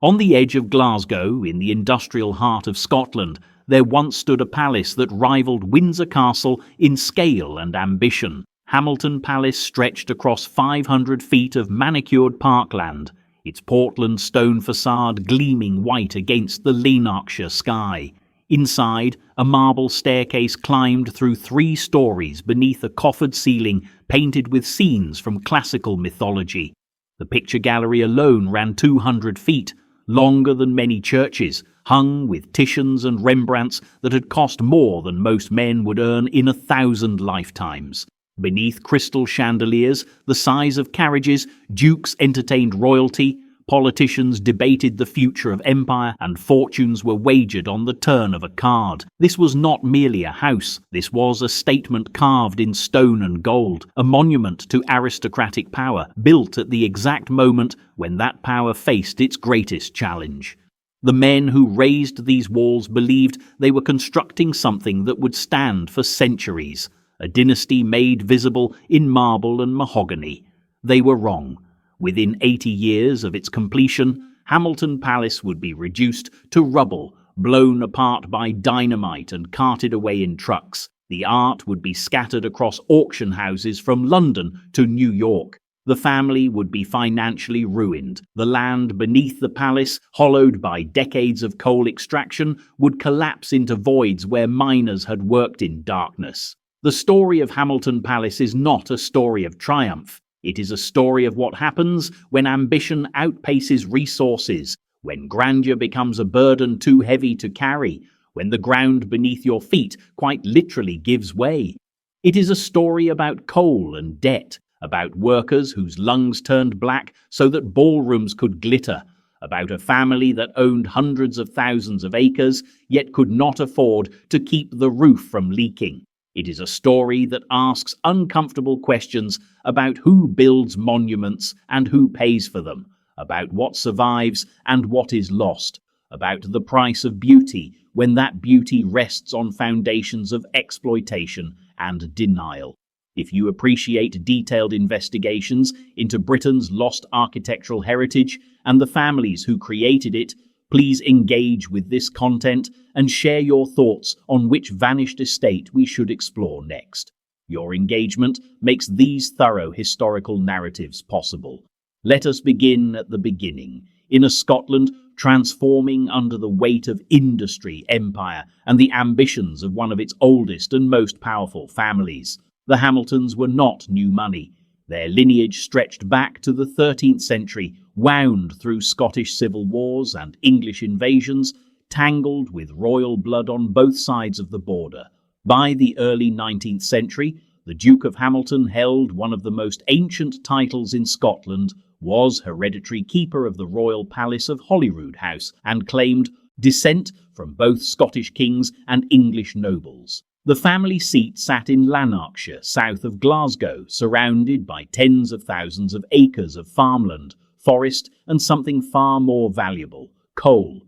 On the edge of Glasgow, in the industrial heart of Scotland, there once stood a palace that rivaled Windsor Castle in scale and ambition. Hamilton Palace stretched across 500 feet of manicured parkland, its Portland stone facade gleaming white against the Lanarkshire sky. Inside, a marble staircase climbed through 3 stories beneath a coffered ceiling painted with scenes from classical mythology. The picture gallery alone ran 200 feet, longer than many churches, hung with Titians and Rembrandts that had cost more than most men would earn in 1,000 lifetimes. Beneath crystal chandeliers, the size of carriages, dukes entertained royalty, politicians debated the future of empire, and fortunes were wagered on the turn of a card. This was not merely a house. This was a statement carved in stone and gold, a monument to aristocratic power, built at the exact moment when that power faced its greatest challenge. The men who raised these walls believed they were constructing something that would stand for centuries, a dynasty made visible in marble and mahogany. They were wrong. Within 80 years of its completion, Hamilton Palace would be reduced to rubble, blown apart by dynamite and carted away in trucks. The art would be scattered across auction houses from London to New York. The family would be financially ruined. The land beneath the palace, hollowed by decades of coal extraction, would collapse into voids where miners had worked in darkness. The story of Hamilton Palace is not a story of triumph. It is a story of what happens when ambition outpaces resources, when grandeur becomes a burden too heavy to carry, when the ground beneath your feet quite literally gives way. It is a story about coal and debt, about workers whose lungs turned black so that ballrooms could glitter, about a family that owned hundreds of thousands of acres yet could not afford to keep the roof from leaking. It is a story that asks uncomfortable questions about who builds monuments and who pays for them, about what survives and what is lost, about the price of beauty when that beauty rests on foundations of exploitation and denial. If you appreciate detailed investigations into Britain's lost architectural heritage and the families who created it, please engage with this content and share your thoughts on which vanished estate we should explore next. Your engagement makes these thorough historical narratives possible. Let us begin at the beginning, in a Scotland transforming under the weight of industry, empire, and the ambitions of one of its oldest and most powerful families. The Hamiltons were not new money. Their lineage stretched back to the 13th century, wound through Scottish civil wars and English invasions, tangled with royal blood on both sides of the border. By the early 19th century, the Duke of Hamilton held one of the most ancient titles in Scotland, was hereditary keeper of the royal palace of Holyrood House, and claimed descent from both Scottish kings and English nobles. The family seat sat in Lanarkshire, south of Glasgow, surrounded by tens of thousands of acres of farmland, forest, and something far more valuable, coal.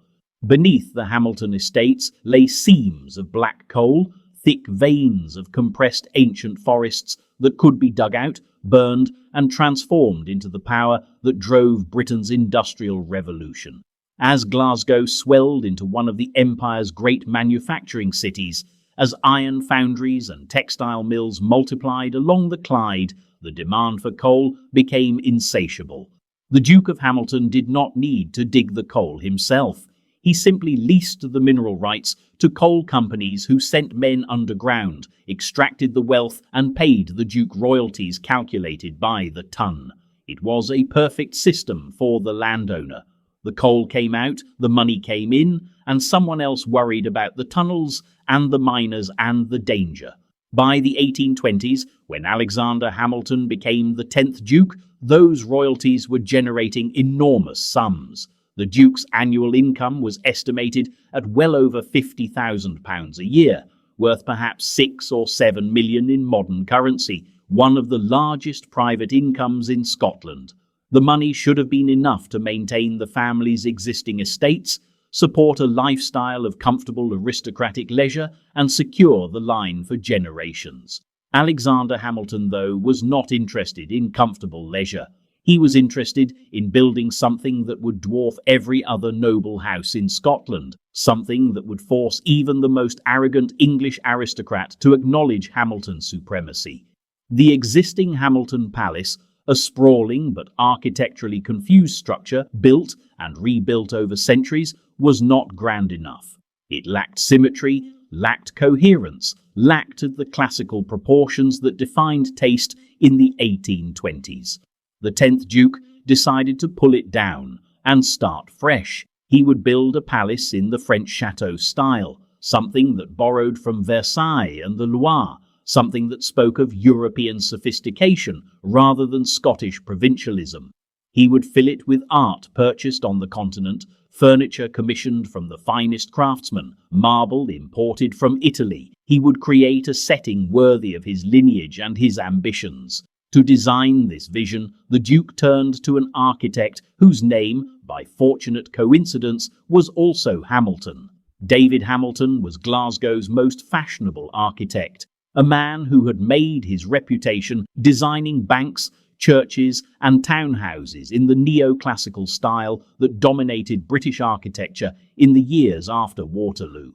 Beneath the Hamilton estates lay seams of black coal, thick veins of compressed ancient forests that could be dug out, burned, and transformed into the power that drove Britain's industrial revolution. As Glasgow swelled into one of the empire's great manufacturing cities, as iron foundries and textile mills multiplied along the Clyde, the demand for coal became insatiable. The Duke of Hamilton did not need to dig the coal himself. He simply leased the mineral rights to coal companies who sent men underground, extracted the wealth, and paid the Duke royalties calculated by the ton. It was a perfect system for the landowner. The coal came out, the money came in, and someone else worried about the tunnels and the miners and the danger. By the 1820s, when Alexander Hamilton became the 10th Duke, those royalties were generating enormous sums. The Duke's annual income was estimated at well over £50,000 a year, worth perhaps 6 or 7 million in modern currency, one of the largest private incomes in Scotland. The money should have been enough to maintain the family's existing estates, support a lifestyle of comfortable aristocratic leisure, and secure the line for generations. Alexander Hamilton, though, was not interested in comfortable leisure. He was interested in building something that would dwarf every other noble house in Scotland, something that would force even the most arrogant English aristocrat to acknowledge Hamilton's supremacy. The existing Hamilton Palace, a sprawling but architecturally confused structure built and rebuilt over centuries, was not grand enough. It lacked symmetry, lacked coherence, lacked the classical proportions that defined taste in the 1820s. The 10th Duke decided to pull it down and start fresh. He would build a palace in the French chateau style, something that borrowed from Versailles and the Loire, something that spoke of European sophistication rather than Scottish provincialism. He would fill it with art purchased on the continent, furniture commissioned from the finest craftsmen, marble imported from Italy. He would create a setting worthy of his lineage and his ambitions. To design this vision, the Duke turned to an architect whose name, by fortunate coincidence, was also Hamilton. David Hamilton was Glasgow's most fashionable architect, a man who had made his reputation designing banks, churches, and townhouses in the neoclassical style that dominated British architecture in the years after Waterloo.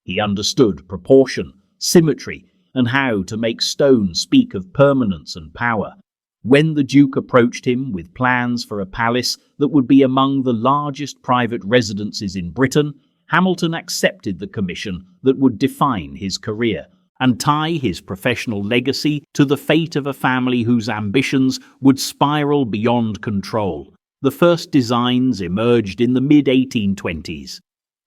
He understood proportion, symmetry, and how to make stone speak of permanence and power. When the Duke approached him with plans for a palace that would be among the largest private residences in Britain, Hamilton accepted the commission that would define his career and tie his professional legacy to the fate of a family whose ambitions would spiral beyond control. The first designs emerged in the mid-1820s.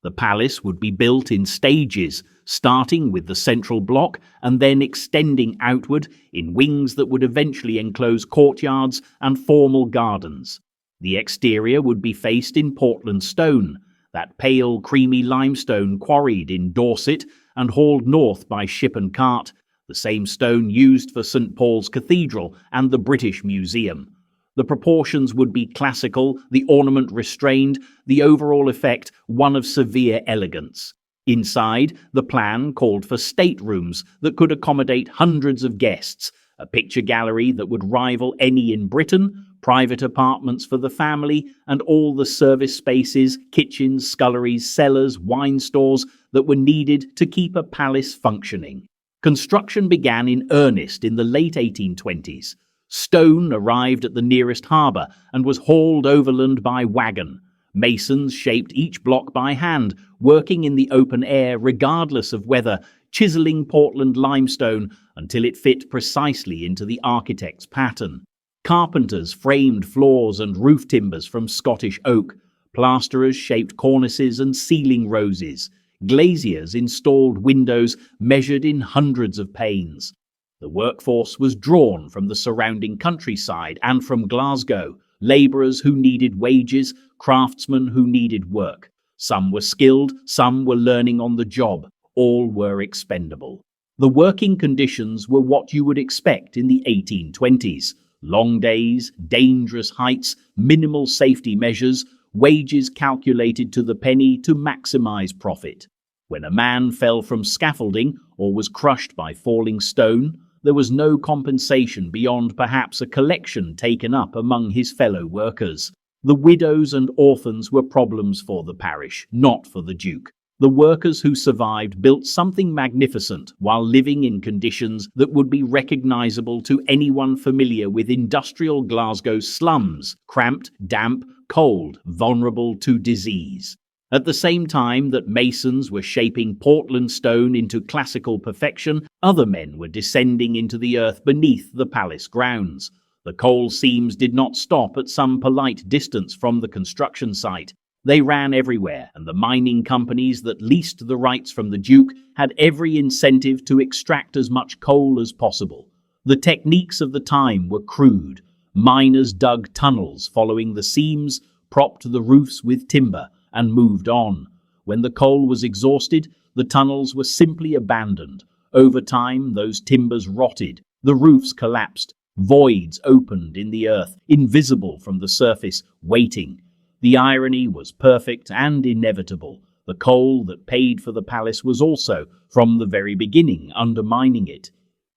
The palace would be built in stages, starting with the central block and then extending outward in wings that would eventually enclose courtyards and formal gardens. The exterior would be faced in Portland stone, that pale, creamy limestone quarried in Dorset and hauled north by ship and cart, the same stone used for St. Paul's Cathedral and the British Museum. The proportions would be classical, the ornament restrained, the overall effect one of severe elegance. Inside, the plan called for staterooms that could accommodate hundreds of guests, a picture gallery that would rival any in Britain, private apartments for the family, and all the service spaces, kitchens, sculleries, cellars, wine stores that were needed to keep a palace functioning. Construction began in earnest in the late 1820s. Stone arrived at the nearest harbour and was hauled overland by wagon. Masons shaped each block by hand, working in the open air regardless of weather, chiselling Portland limestone until it fit precisely into the architect's pattern. Carpenters framed floors and roof timbers from Scottish oak. Plasterers shaped cornices and ceiling roses. Glaziers installed windows measured in hundreds of panes. The workforce was drawn from the surrounding countryside and from Glasgow, labourers who needed wages, craftsmen who needed work. Some were skilled, some were learning on the job. All were expendable. The working conditions were what you would expect in the 1820s. Long days, dangerous heights, minimal safety measures, wages calculated to the penny to maximise profit. When a man fell from scaffolding or was crushed by falling stone, there was no compensation beyond perhaps a collection taken up among his fellow workers. The widows and orphans were problems for the parish, not for the Duke. The workers who survived built something magnificent while living in conditions that would be recognisable to anyone familiar with industrial Glasgow slums, cramped, damp, cold, vulnerable to disease. At the same time that masons were shaping Portland stone into classical perfection, other men were descending into the earth beneath the palace grounds. The coal seams did not stop at some polite distance from the construction site. They ran everywhere, and the mining companies that leased the rights from the Duke had every incentive to extract as much coal as possible. The techniques of the time were crude. Miners dug tunnels following the seams, propped the roofs with timber, and moved on. When the coal was exhausted, the tunnels were simply abandoned. Over time, those timbers rotted, the roofs collapsed, voids opened in the earth, invisible from the surface, waiting. The irony was perfect and inevitable. The coal that paid for the palace was also, from the very beginning, undermining it.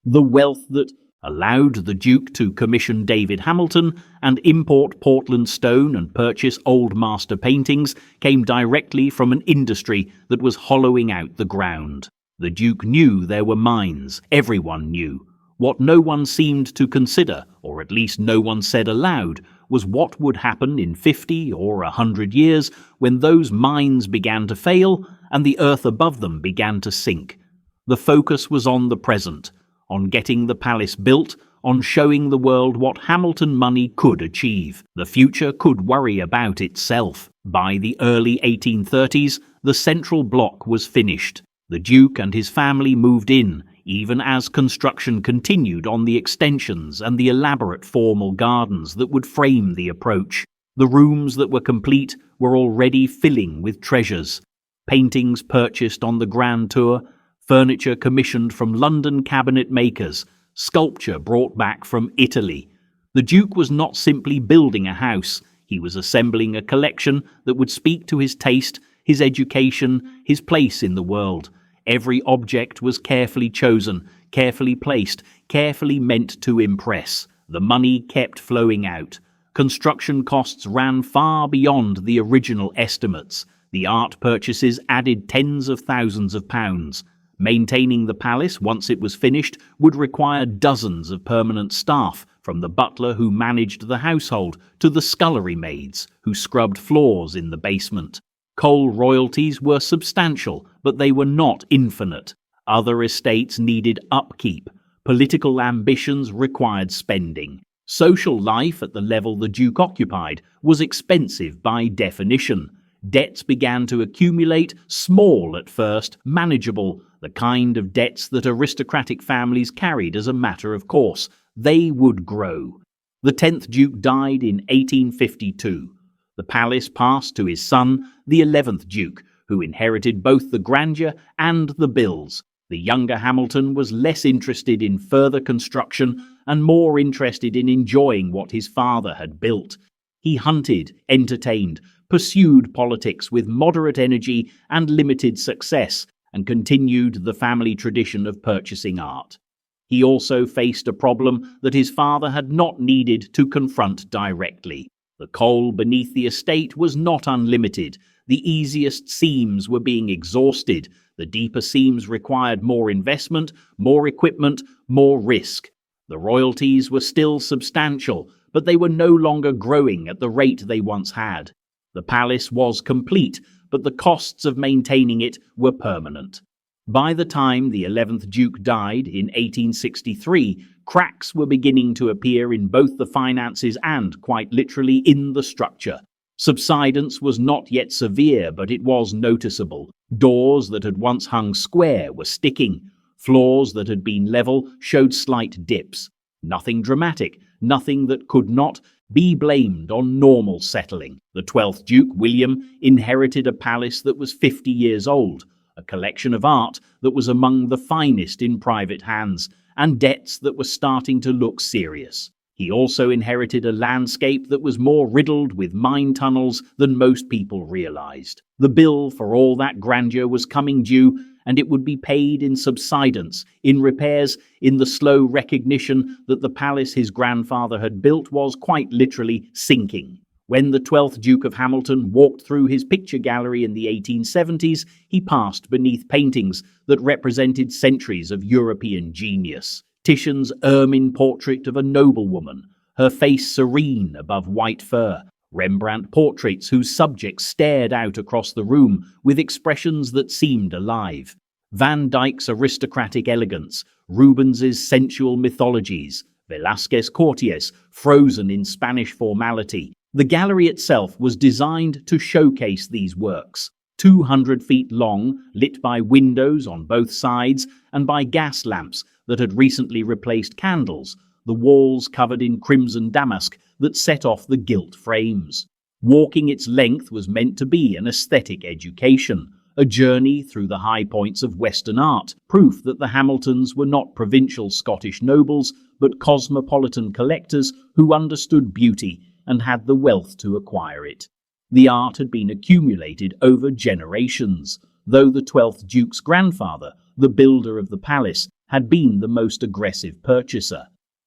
The wealth that allowed the Duke to commission David Hamilton and import Portland stone and purchase old master paintings came directly from an industry that was hollowing out the ground. The Duke knew there were mines, everyone knew. What no one seemed to consider, or at least no one said aloud, was what would happen in 50 or 100 years when those mines began to fail and the earth above them began to sink. The focus was on the present, on getting the palace built, on showing the world what Hamilton money could achieve. The future could worry about itself. By the early 1830s, the central block was finished. The Duke and his family moved in, even as construction continued on the extensions and the elaborate formal gardens that would frame the approach. The rooms that were complete were already filling with treasures. Paintings purchased on the Grand Tour, furniture commissioned from London cabinet makers, sculpture brought back from Italy. The Duke was not simply building a house, he was assembling a collection that would speak to his taste, his education, his place in the world. Every object was carefully chosen, carefully placed, carefully meant to impress. The money kept flowing out. Construction costs ran far beyond the original estimates. The art purchases added tens of thousands of pounds. Maintaining the palace once it was finished would require dozens of permanent staff, from the butler who managed the household to the scullery maids who scrubbed floors in the basement. Coal royalties were substantial, but they were not infinite. Other estates needed upkeep. Political ambitions required spending. Social life at the level the Duke occupied was expensive by definition. Debts began to accumulate, small at first, manageable, the kind of debts that aristocratic families carried as a matter of course. They would grow. The 10th Duke died in 1852. The palace passed to his son, the 11th Duke, who inherited both the grandeur and the bills. The younger Hamilton was less interested in further construction and more interested in enjoying what his father had built. He hunted, entertained, pursued politics with moderate energy and limited success, and continued the family tradition of purchasing art. He also faced a problem that his father had not needed to confront directly. The coal beneath the estate was not unlimited. The easiest seams were being exhausted. The deeper seams required more investment, more equipment, more risk. The royalties were still substantial, but they were no longer growing at the rate they once had. The palace was complete, but the costs of maintaining it were permanent. By the time the 11th Duke died in 1863, cracks were beginning to appear in both the finances and, quite literally, in the structure. Subsidence was not yet severe, but it was noticeable. Doors that had once hung square were sticking. Floors that had been level showed slight dips. Nothing dramatic, nothing that could not be blamed on normal settling. The 12th Duke, William, inherited a palace that was 50 years old, a collection of art that was among the finest in private hands, and debts that were starting to look serious. He also inherited a landscape that was more riddled with mine tunnels than most people realized. The bill for all that grandeur was coming due, and it would be paid in subsidence, in repairs, in the slow recognition that the palace his grandfather had built was quite literally sinking. When the 12th Duke of Hamilton walked through his picture gallery in the 1870s, he passed beneath paintings that represented centuries of European genius. Titian's ermine portrait of a noblewoman, her face serene above white fur. Rembrandt portraits whose subjects stared out across the room with expressions that seemed alive. Van Dyck's aristocratic elegance, Rubens's sensual mythologies, Velázquez's courtiers frozen in Spanish formality. The gallery itself was designed to showcase these works. 200 feet long, lit by windows on both sides and by gas lamps that had recently replaced candles, the walls covered in crimson damask that set off the gilt frames. Walking its length was meant to be an aesthetic education, a journey through the high points of Western art, proof that the Hamiltons were not provincial Scottish nobles, but cosmopolitan collectors who understood beauty and had the wealth to acquire it. The art had been accumulated over generations, though the 12th Duke's grandfather, the builder of the palace, had been the most aggressive purchaser.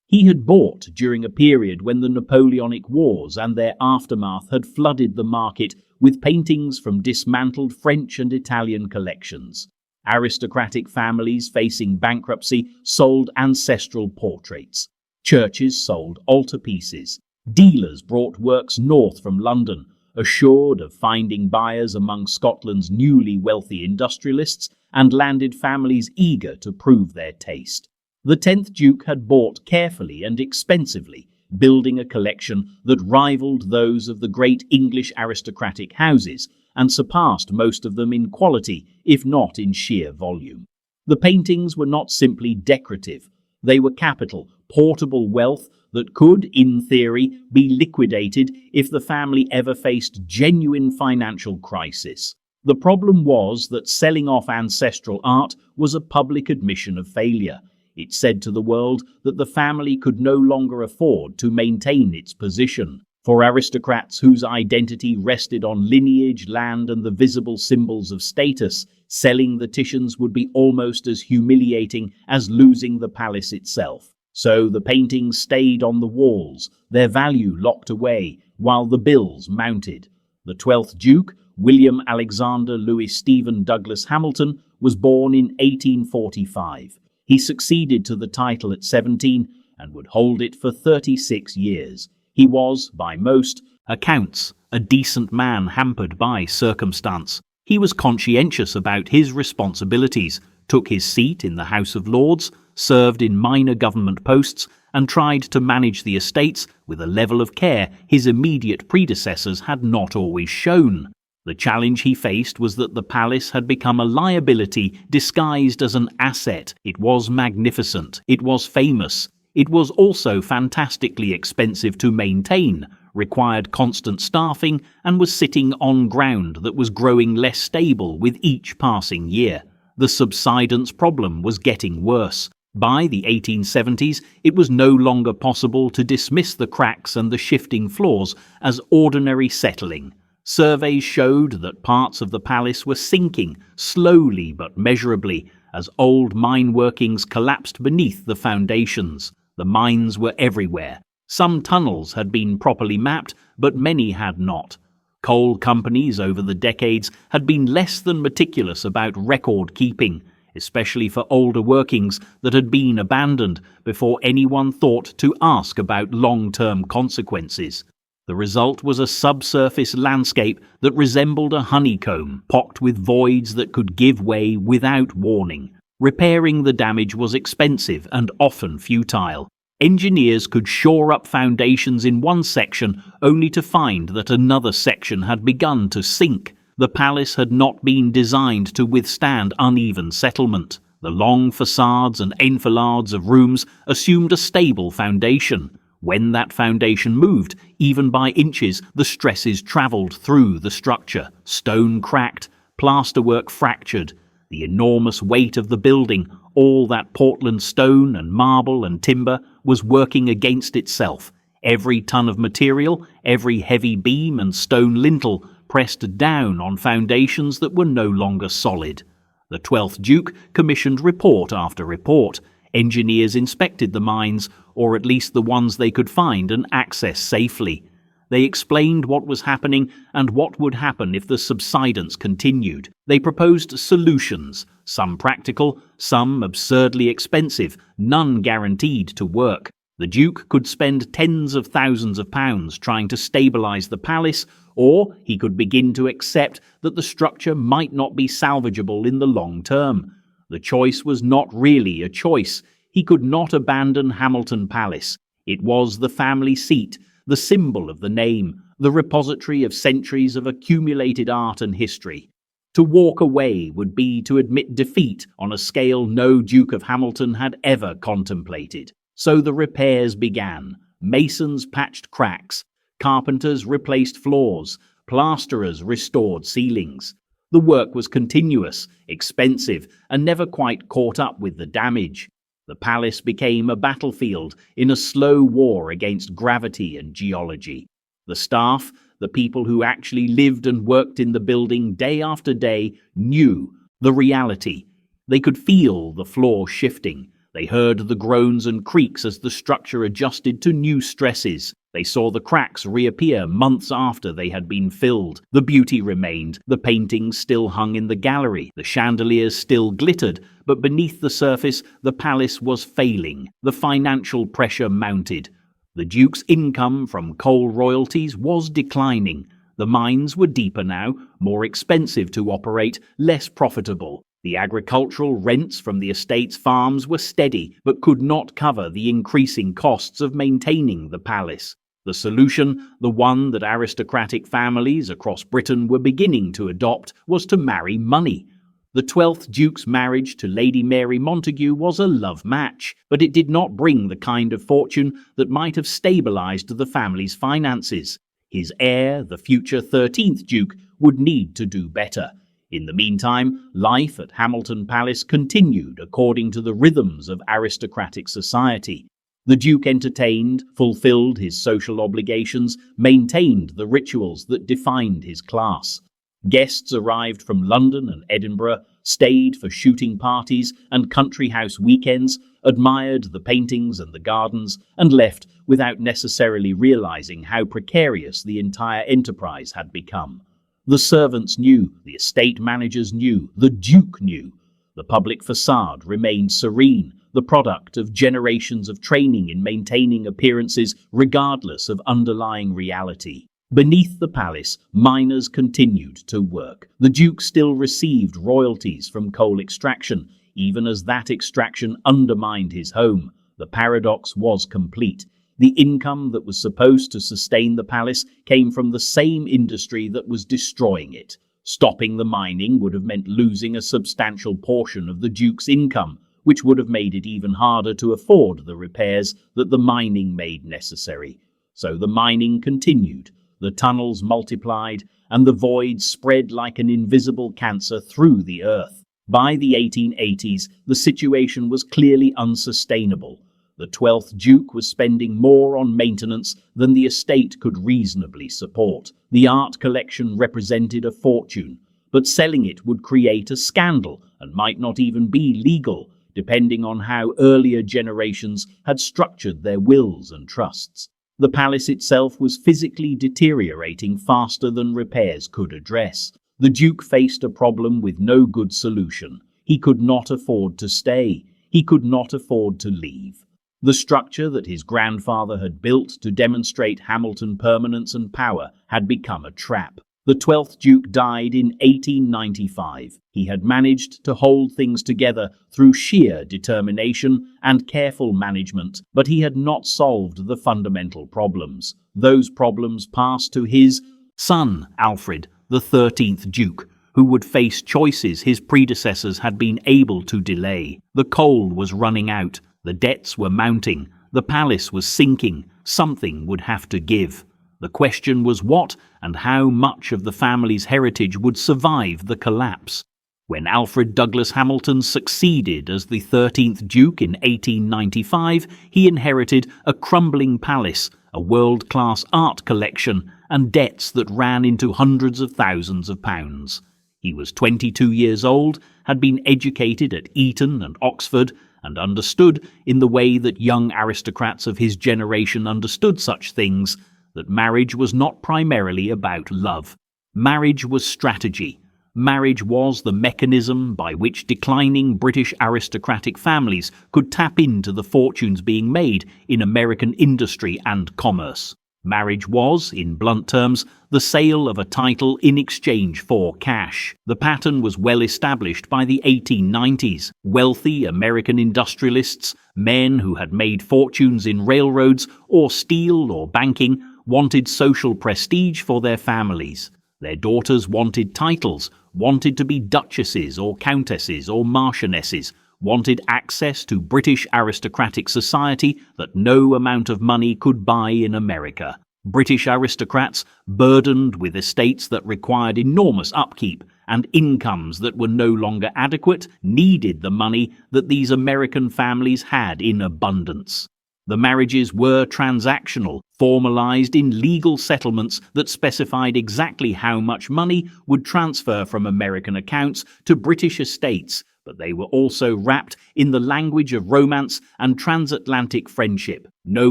He had bought during a period when the Napoleonic Wars and their aftermath had flooded the market with paintings from dismantled French and Italian collections. Aristocratic families facing bankruptcy sold ancestral portraits. Churches sold altarpieces. Dealers brought works north from London, assured of finding buyers among Scotland's newly wealthy industrialists and landed families eager to prove their taste. The 10th Duke had bought carefully and expensively, building a collection that rivaled those of the great English aristocratic houses and surpassed most of them in quality, if not in sheer volume. The paintings were not simply decorative. They were capital, portable wealth that could, in theory, be liquidated if the family ever faced genuine financial crisis. The problem was that selling off ancestral art was a public admission of failure. It said to the world that the family could no longer afford to maintain its position. For aristocrats whose identity rested on lineage, land, and the visible symbols of status, selling the Titians would be almost as humiliating as losing the palace itself. So the paintings stayed on the walls, their value locked away, while the bills mounted. The 12th Duke, William Alexander Louis Stephen Douglas Hamilton, was born in 1845. He succeeded to the title at 17 and would hold it for 36 years. He was, by most accounts, a decent man hampered by circumstance. He was conscientious about his responsibilities, took his seat in the House of Lords, served in minor government posts, and tried to manage the estates with a level of care his immediate predecessors had not always shown. The challenge he faced was that the palace had become a liability disguised as an asset. It was magnificent. It was famous. It was also fantastically expensive to maintain, required constant staffing, and was sitting on ground that was growing less stable with each passing year. The subsidence problem was getting worse. By the 1870s, it was no longer possible to dismiss the cracks and the shifting floors as ordinary settling. Surveys showed that parts of the palace were sinking, slowly but measurably, as old mine workings collapsed beneath the foundations. The mines were everywhere. Some tunnels had been properly mapped, but many had not. Coal companies over the decades had been less than meticulous about record keeping, especially for older workings that had been abandoned before anyone thought to ask about long-term consequences. The result was a subsurface landscape that resembled a honeycomb, pocked with voids that could give way without warning. Repairing the damage was expensive and often futile. Engineers could shore up foundations in one section only to find that another section had begun to sink. The palace had not been designed to withstand uneven settlement. The long facades and enfilades of rooms assumed a stable foundation. When that foundation moved, even by inches, the stresses travelled through the structure. Stone cracked, plasterwork fractured. The enormous weight of the building, all that Portland stone and marble and timber, was working against itself. Every ton of material, every heavy beam and stone lintel pressed down on foundations that were no longer solid. The 12th Duke commissioned report after report. Engineers inspected the mines, or at least the ones they could find and access safely. They explained what was happening and what would happen if the subsidence continued. They proposed solutions, some practical, some absurdly expensive, none guaranteed to work. The Duke could spend tens of thousands of pounds trying to stabilise the palace, or he could begin to accept that the structure might not be salvageable in the long term. The choice was not really a choice. He could not abandon Hamilton Palace. It was the family seat, the symbol of the name, the repository of centuries of accumulated art and history. To walk away would be to admit defeat on a scale no Duke of Hamilton had ever contemplated. So the repairs began. Masons patched cracks, carpenters replaced floors, plasterers restored ceilings. The work was continuous, expensive, and never quite caught up with the damage. The palace became a battlefield in a slow war against gravity and geology. The staff, the people who actually lived and worked in the building day after day, knew the reality. They could feel the floor shifting. They heard the groans and creaks as the structure adjusted to new stresses. They saw the cracks reappear months after they had been filled. The beauty remained. The paintings still hung in the gallery. The chandeliers still glittered. But beneath the surface, the palace was failing. The financial pressure mounted. The Duke's income from coal royalties was declining. The mines were deeper now, more expensive to operate, less profitable. The agricultural rents from the estate's farms were steady, but could not cover the increasing costs of maintaining the palace. The solution, the one that aristocratic families across Britain were beginning to adopt, was to marry money. The 12th Duke's marriage to Lady Mary Montagu was a love match, but it did not bring the kind of fortune that might have stabilised the family's finances. His heir, the future 13th Duke, would need to do better. In the meantime, life at Hamilton Palace continued according to the rhythms of aristocratic society. The Duke entertained, fulfilled his social obligations, maintained the rituals that defined his class. Guests arrived from London and Edinburgh, stayed for shooting parties and country house weekends, admired the paintings and the gardens, and left without necessarily realising how precarious the entire enterprise had become. The servants knew, the estate managers knew, the Duke knew. The public facade remained serene, the product of generations of training in maintaining appearances regardless of underlying reality. Beneath the palace, miners continued to work. The Duke still received royalties from coal extraction, even as that extraction undermined his home. The paradox was complete. The income that was supposed to sustain the palace came from the same industry that was destroying it. Stopping the mining would have meant losing a substantial portion of the Duke's income, which would have made it even harder to afford the repairs that the mining made necessary. So the mining continued. The tunnels multiplied, and the void spread like an invisible cancer through the earth. By the 1880s, the situation was clearly unsustainable. The 12th Duke was spending more on maintenance than the estate could reasonably support. The art collection represented a fortune, but selling it would create a scandal and might not even be legal, depending on how earlier generations had structured their wills and trusts. The palace itself was physically deteriorating faster than repairs could address. The Duke faced a problem with no good solution. He could not afford to stay. He could not afford to leave. The structure that his grandfather had built to demonstrate Hamilton permanence and power had become a trap. The 12th Duke died in 1895. He had managed to hold things together through sheer determination and careful management, but he had not solved the fundamental problems. Those problems passed to his son, Alfred, the 13th Duke, who would face choices his predecessors had been able to delay. The coal was running out. The debts were mounting. The palace was sinking. Something would have to give. The question was what and how much of the family's heritage would survive the collapse. When Alfred Douglas Hamilton succeeded as the 13th Duke in 1895, he inherited a crumbling palace, a world-class art collection, and debts that ran into hundreds of thousands of pounds. He was 22 years old, had been educated at Eton and Oxford, and understood, in the way that young aristocrats of his generation understood such things, that marriage was not primarily about love. Marriage was strategy. Marriage was the mechanism by which declining British aristocratic families could tap into the fortunes being made in American industry and commerce. Marriage was, in blunt terms, the sale of a title in exchange for cash. The pattern was well established by the 1890s. Wealthy American industrialists, men who had made fortunes in railroads or steel or banking, wanted social prestige for their families. Their daughters wanted titles, wanted to be duchesses or countesses or marchionesses, wanted access to British aristocratic society that no amount of money could buy in America. British aristocrats, burdened with estates that required enormous upkeep and incomes that were no longer adequate, needed the money that these American families had in abundance. The marriages were transactional, formalized in legal settlements that specified exactly how much money would transfer from American accounts to British estates but they were also wrapped in the language of romance and transatlantic friendship. No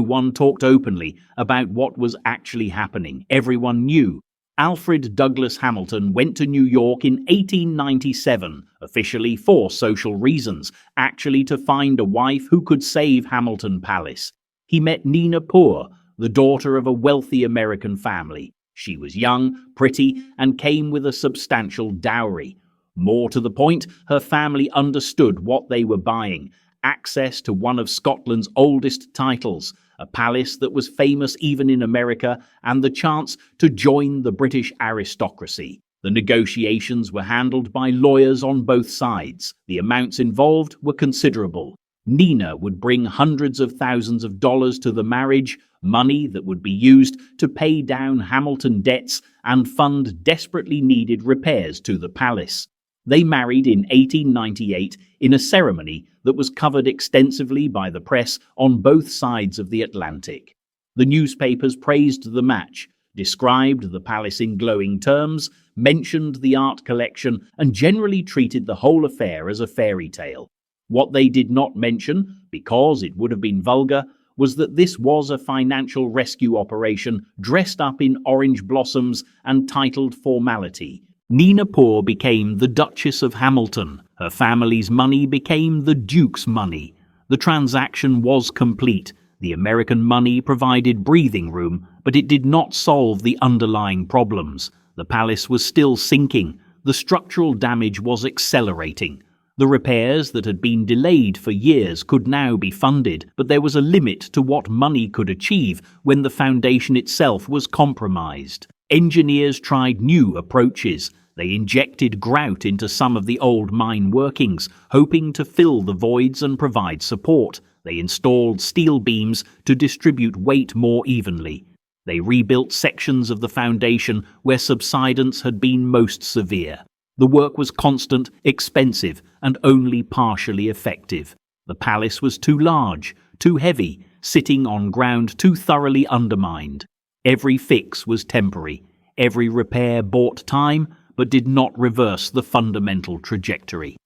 one talked openly about what was actually happening. Everyone knew. Alfred Douglas Hamilton went to New York in 1897, officially for social reasons, actually to find a wife who could save Hamilton Palace. He met Nina Poor, the daughter of a wealthy American family. She was young, pretty, and came with a substantial dowry. More to the point, her family understood what they were buying: access to one of Scotland's oldest titles, a palace that was famous even in America, and the chance to join the British aristocracy. The negotiations were handled by lawyers on both sides. The amounts involved were considerable. Nina would bring hundreds of thousands of dollars to the marriage, money that would be used to pay down Hamilton debts and fund desperately needed repairs to the palace. They married in 1898 in a ceremony that was covered extensively by the press on both sides of the Atlantic. The newspapers praised the match, described the palace in glowing terms, mentioned the art collection, and generally treated the whole affair as a fairy tale. What they did not mention, because it would have been vulgar, was that this was a financial rescue operation dressed up in orange blossoms and titled formality. Nina Poor became the Duchess of Hamilton. Her family's money became the Duke's money. The transaction was complete. The American money provided breathing room, but it did not solve the underlying problems. The palace was still sinking. The structural damage was accelerating. The repairs that had been delayed for years could now be funded, but there was a limit to what money could achieve when the foundation itself was compromised. Engineers tried new approaches. They injected grout into some of the old mine workings, hoping to fill the voids and provide support. They installed steel beams to distribute weight more evenly. They rebuilt sections of the foundation where subsidence had been most severe. The work was constant, expensive, and only partially effective. The palace was too large, too heavy, sitting on ground too thoroughly undermined. Every fix was temporary. Every repair bought time, but did not reverse the fundamental trajectory.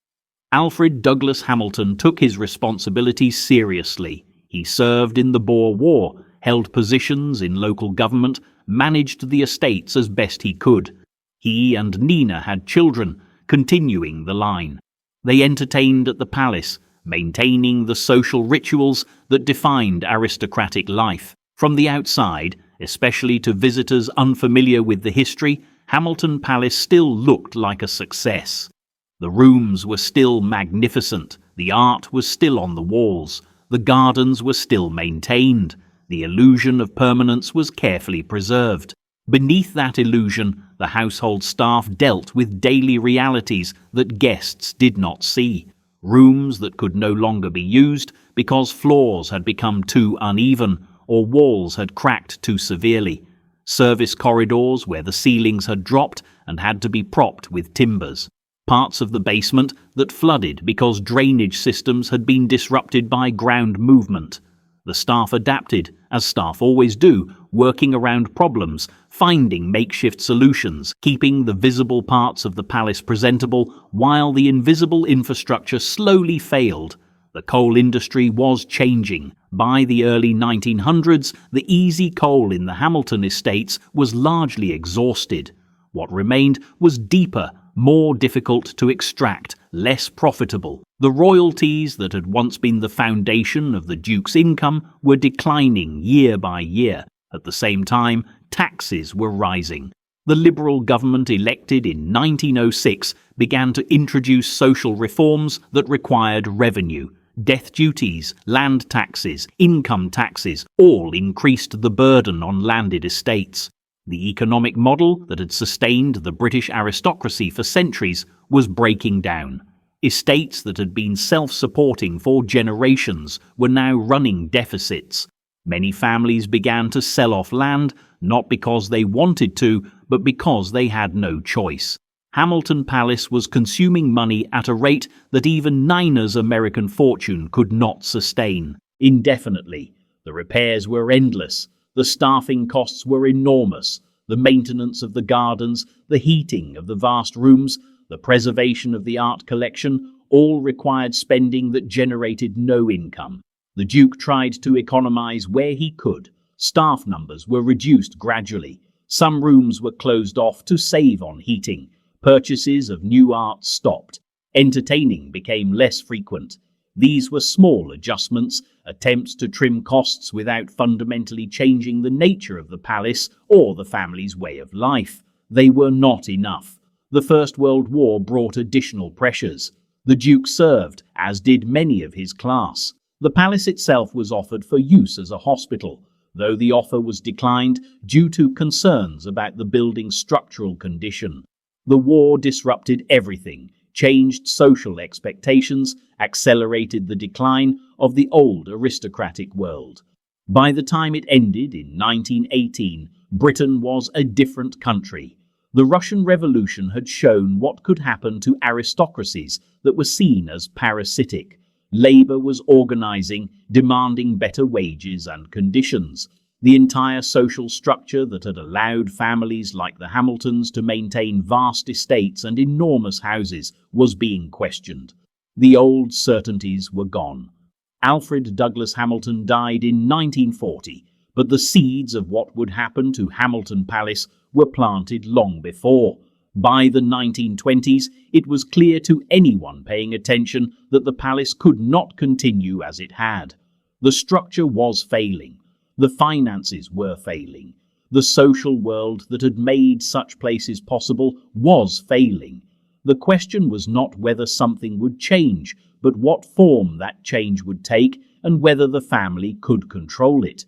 Alfred Douglas Hamilton took his responsibilities seriously. He served in the Boer War, held positions in local government, managed the estates as best he could. He and Nina had children, continuing the line. They entertained at the palace, maintaining the social rituals that defined aristocratic life. From the outside, especially to visitors unfamiliar with the history, Hamilton Palace still looked like a success. The rooms were still magnificent, the art was still on the walls, the gardens were still maintained, the illusion of permanence was carefully preserved. Beneath that illusion, the household staff dealt with daily realities that guests did not see. Rooms that could no longer be used because floors had become too uneven or walls had cracked too severely. Service corridors where the ceilings had dropped and had to be propped with timbers. Parts of the basement that flooded because drainage systems had been disrupted by ground movement. The staff adapted, as staff always do, working around problems, finding makeshift solutions, keeping the visible parts of the palace presentable while the invisible infrastructure slowly failed. The coal industry was changing. By the early 1900s, the easy coal in the Hamilton estates was largely exhausted. What remained was deeper, more difficult to extract, less profitable. The royalties that had once been the foundation of the Duke's income were declining year by year. At the same time, taxes were rising. The Liberal government elected in 1906 began to introduce social reforms that required revenue. Death duties, land taxes, income taxes all increased the burden on landed estates. The economic model that had sustained the British aristocracy for centuries was breaking down. Estates that had been self-supporting for generations were now running deficits. Many families began to sell off land, not because they wanted to, but because they had no choice. Hamilton Palace was consuming money at a rate that even Nina's American fortune could not sustain. Indefinitely. The repairs were endless. The staffing costs were enormous. The maintenance of the gardens, the heating of the vast rooms, the preservation of the art collection, all required spending that generated no income. The Duke tried to economize where he could. Staff numbers were reduced gradually. Some rooms were closed off to save on heating. Purchases of new art stopped. Entertaining became less frequent. These were small adjustments, attempts to trim costs without fundamentally changing the nature of the palace or the family's way of life. They were not enough. The First World War brought additional pressures. The Duke served, as did many of his class. The palace itself was offered for use as a hospital, though the offer was declined due to concerns about the building's structural condition. The war disrupted everything, changed social expectations, accelerated the decline of the old aristocratic world. By the time it ended in 1918, Britain was a different country. The Russian Revolution had shown what could happen to aristocracies that were seen as parasitic. Labour was organising, demanding better wages and conditions. The entire social structure that had allowed families like the Hamiltons to maintain vast estates and enormous houses was being questioned. The old certainties were gone. Alfred Douglas Hamilton died in 1940, but the seeds of what would happen to Hamilton Palace were planted long before. By the 1920s, it was clear to anyone paying attention that the palace could not continue as it had. The structure was failing. The finances were failing. The social world that had made such places possible was failing. The question was not whether something would change, but what form that change would take and whether the family could control it.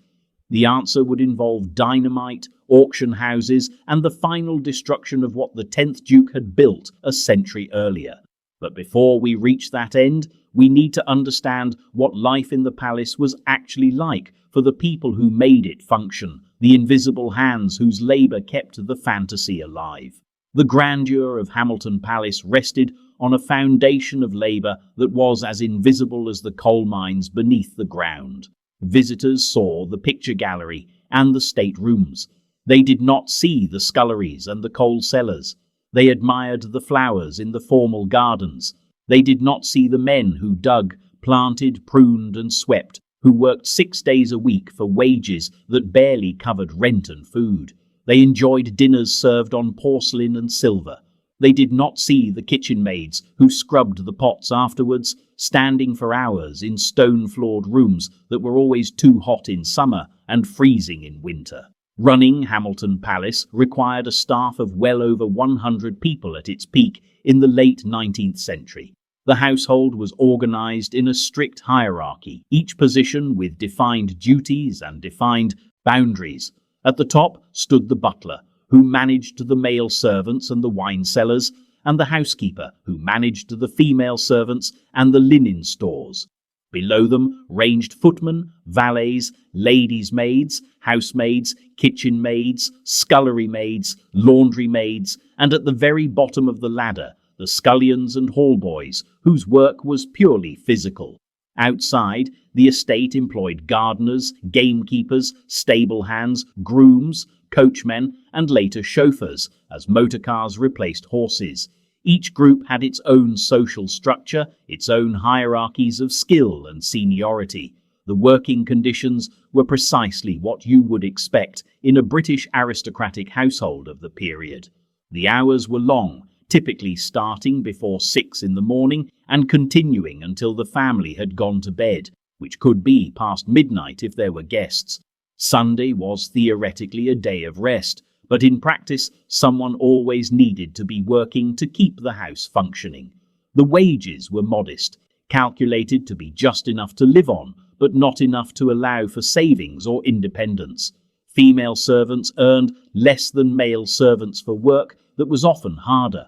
The answer would involve dynamite, auction houses, and the final destruction of what the 10th Duke had built a century earlier. But before we reach that end, we need to understand what life in the palace was actually like for the people who made it function, the invisible hands whose labour kept the fantasy alive. The grandeur of Hamilton Palace rested on a foundation of labour that was as invisible as the coal mines beneath the ground. Visitors saw the picture gallery and the state rooms. They did not see the sculleries and the coal cellars. They admired the flowers in the formal gardens. They did not see the men who dug, planted, pruned and swept, who worked 6 days a week for wages that barely covered rent and food. They enjoyed dinners served on porcelain and silver. They did not see the kitchen maids who scrubbed the pots afterwards, standing for hours in stone-floored rooms that were always too hot in summer and freezing in winter. Running Hamilton Palace required a staff of well over 100 people at its peak in the late 19th century. The household was organised in a strict hierarchy, each position with defined duties and defined boundaries. At the top stood the butler, who managed the male servants and the wine cellars, and the housekeeper, who managed the female servants and the linen stores. Below them ranged footmen, valets, ladies' maids, housemaids, kitchen maids, scullery maids, laundry maids, and at the very bottom of the ladder, the scullions and hallboys, whose work was purely physical. Outside, the estate employed gardeners, gamekeepers, stable hands, grooms, coachmen, and later chauffeurs, as motor cars replaced horses. Each group had its own social structure, its own hierarchies of skill and seniority. The working conditions were precisely what you would expect in a British aristocratic household of the period. The hours were long, typically starting before 6 in the morning and continuing until the family had gone to bed, which could be past midnight if there were guests. Sunday was theoretically a day of rest, but in practice, someone always needed to be working to keep the house functioning. The wages were modest, calculated to be just enough to live on, but not enough to allow for savings or independence. Female servants earned less than male servants for work that was often harder.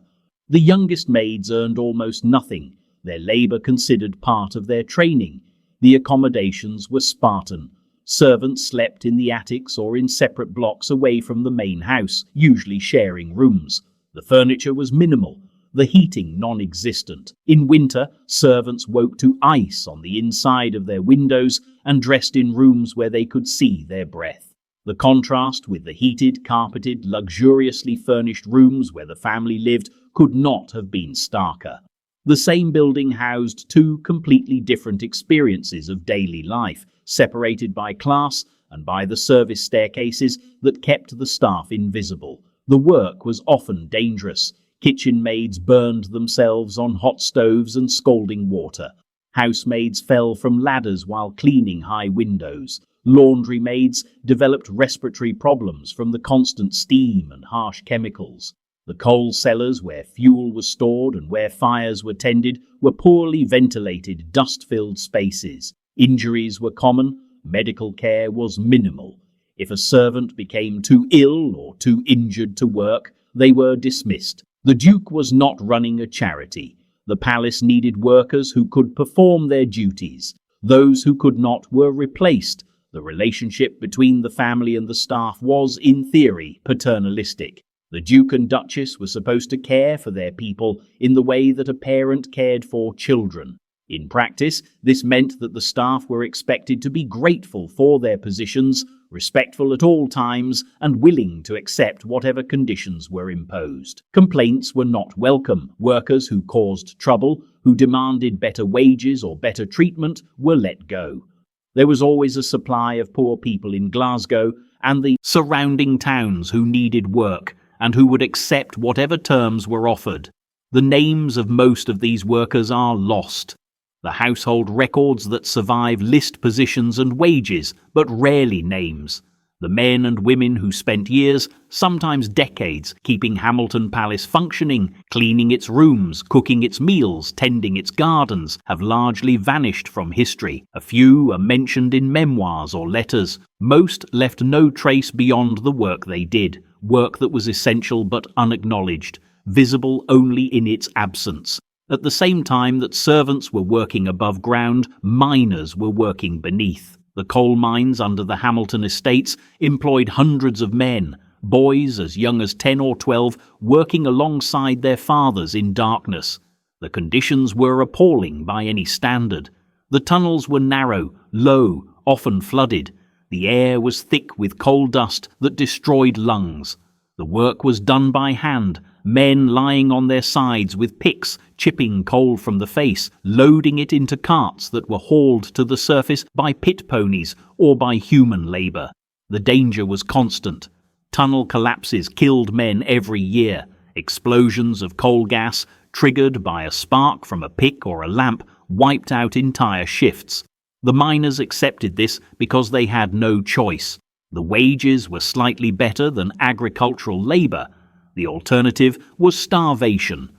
The youngest maids earned almost nothing, their labour considered part of their training. The accommodations were Spartan. Servants slept in the attics or in separate blocks away from the main house, usually sharing rooms. The furniture was minimal, the heating non-existent. In winter, servants woke to ice on the inside of their windows and dressed in rooms where they could see their breath. The contrast with the heated, carpeted, luxuriously furnished rooms where the family lived could not have been starker. The same building housed two completely different experiences of daily life, separated by class and by the service staircases that kept the staff invisible. The work was often dangerous. Kitchen maids burned themselves on hot stoves and scalding water. Housemaids fell from ladders while cleaning high windows. Laundry maids developed respiratory problems from the constant steam and harsh chemicals. The coal cellars where fuel was stored and where fires were tended were poorly ventilated, dust-filled spaces. Injuries were common. Medical care was minimal. If a servant became too ill or too injured to work, they were dismissed. The Duke was not running a charity. The palace needed workers who could perform their duties. Those who could not were replaced. The relationship between the family and the staff was, in theory, paternalistic. The Duke and Duchess were supposed to care for their people in the way that a parent cared for children. In practice, this meant that the staff were expected to be grateful for their positions, respectful at all times, and willing to accept whatever conditions were imposed. Complaints were not welcome. Workers who caused trouble, who demanded better wages or better treatment, were let go. There was always a supply of poor people in Glasgow and the surrounding towns who needed work and who would accept whatever terms were offered. The names of most of these workers are lost. The household records that survive list positions and wages, but rarely names. The men and women who spent years, sometimes decades, keeping Hamilton Palace functioning, cleaning its rooms, cooking its meals, tending its gardens, have largely vanished from history. A few are mentioned in memoirs or letters. Most left no trace beyond the work they did, work that was essential but unacknowledged, visible only in its absence. At the same time that servants were working above ground, miners were working beneath. The coal mines under the Hamilton estates employed hundreds of men, boys as young as 10 or 12, working alongside their fathers in darkness. The conditions were appalling by any standard. The tunnels were narrow, low, often flooded. The air was thick with coal dust that destroyed lungs. The work was done by hand, men lying on their sides with picks, chipping coal from the face, loading it into carts that were hauled to the surface by pit ponies or by human labour. The danger was constant. Tunnel collapses killed men every year. Explosions of coal gas, triggered by a spark from a pick or a lamp, wiped out entire shifts. The miners accepted this because they had no choice. The wages were slightly better than agricultural labour. The alternative was starvation.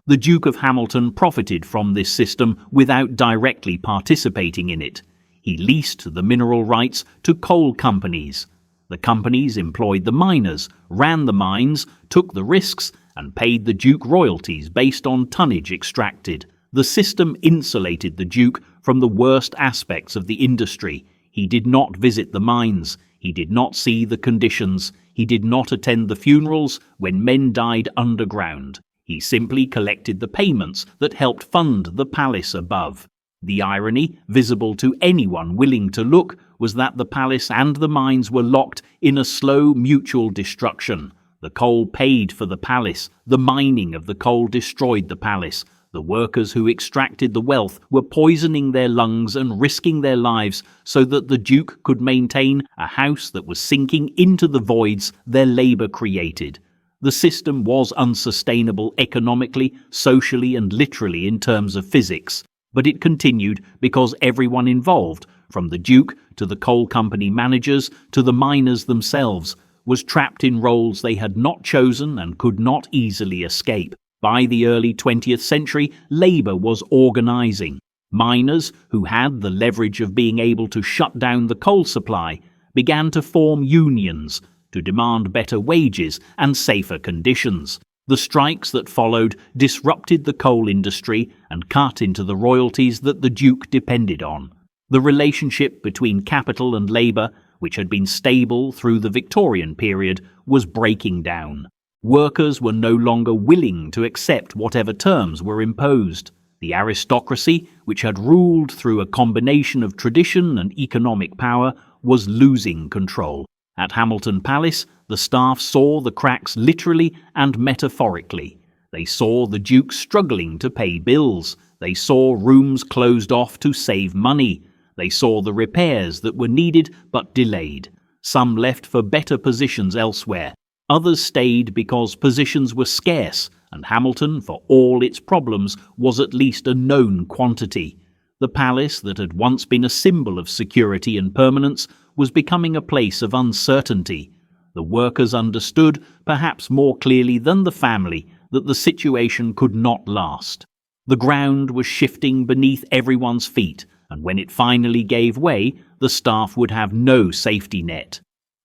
The Duke of Hamilton profited from this system without directly participating in it. He leased the mineral rights to coal companies. The companies employed the miners, ran the mines, took the risks, and paid the Duke royalties based on tonnage extracted. The system insulated the Duke from the worst aspects of the industry. He did not visit the mines. He did not see the conditions. He did not attend the funerals when men died underground. He simply collected the payments that helped fund the palace above. The irony, visible to anyone willing to look, was that the palace and the mines were locked in a slow mutual destruction. The coal paid for the palace. The mining of the coal destroyed the palace. The workers who extracted the wealth were poisoning their lungs and risking their lives so that the Duke could maintain a house that was sinking into the voids their labour created. The system was unsustainable economically, socially and literally in terms of physics, but it continued because everyone involved, from the Duke to the coal company managers to the miners themselves, was trapped in roles they had not chosen and could not easily escape. By the early 20th century, labour was organising. Miners, who had the leverage of being able to shut down the coal supply, began to form unions to demand better wages and safer conditions. The strikes that followed disrupted the coal industry and cut into the royalties that the Duke depended on. The relationship between capital and labour, which had been stable through the Victorian period, was breaking down. Workers were no longer willing to accept whatever terms were imposed. The aristocracy, which had ruled through a combination of tradition and economic power, was losing control. At Hamilton Palace, the staff saw the cracks literally and metaphorically. They saw the Duke struggling to pay bills. They saw rooms closed off to save money. They saw the repairs that were needed but delayed. Some left for better positions elsewhere. Others stayed because positions were scarce, and Hamilton, for all its problems, was at least a known quantity. The palace that had once been a symbol of security and permanence was becoming a place of uncertainty. The workers understood, perhaps more clearly than the family, that the situation could not last. The ground was shifting beneath everyone's feet, and when it finally gave way, the staff would have no safety net.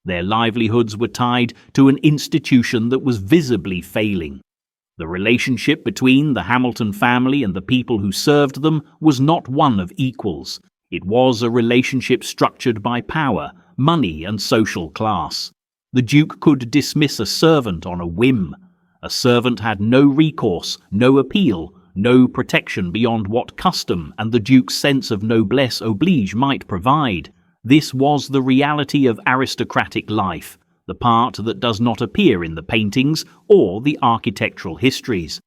Their livelihoods were tied to an institution that was visibly failing. The relationship between the Hamilton family and the people who served them was not one of equals. It was a relationship structured by power, money, and social class. The Duke could dismiss a servant on a whim. A servant had no recourse, no appeal, no protection beyond what custom and the Duke's sense of noblesse oblige might provide. This was the reality of aristocratic life, the part that does not appear in the paintings or the architectural histories.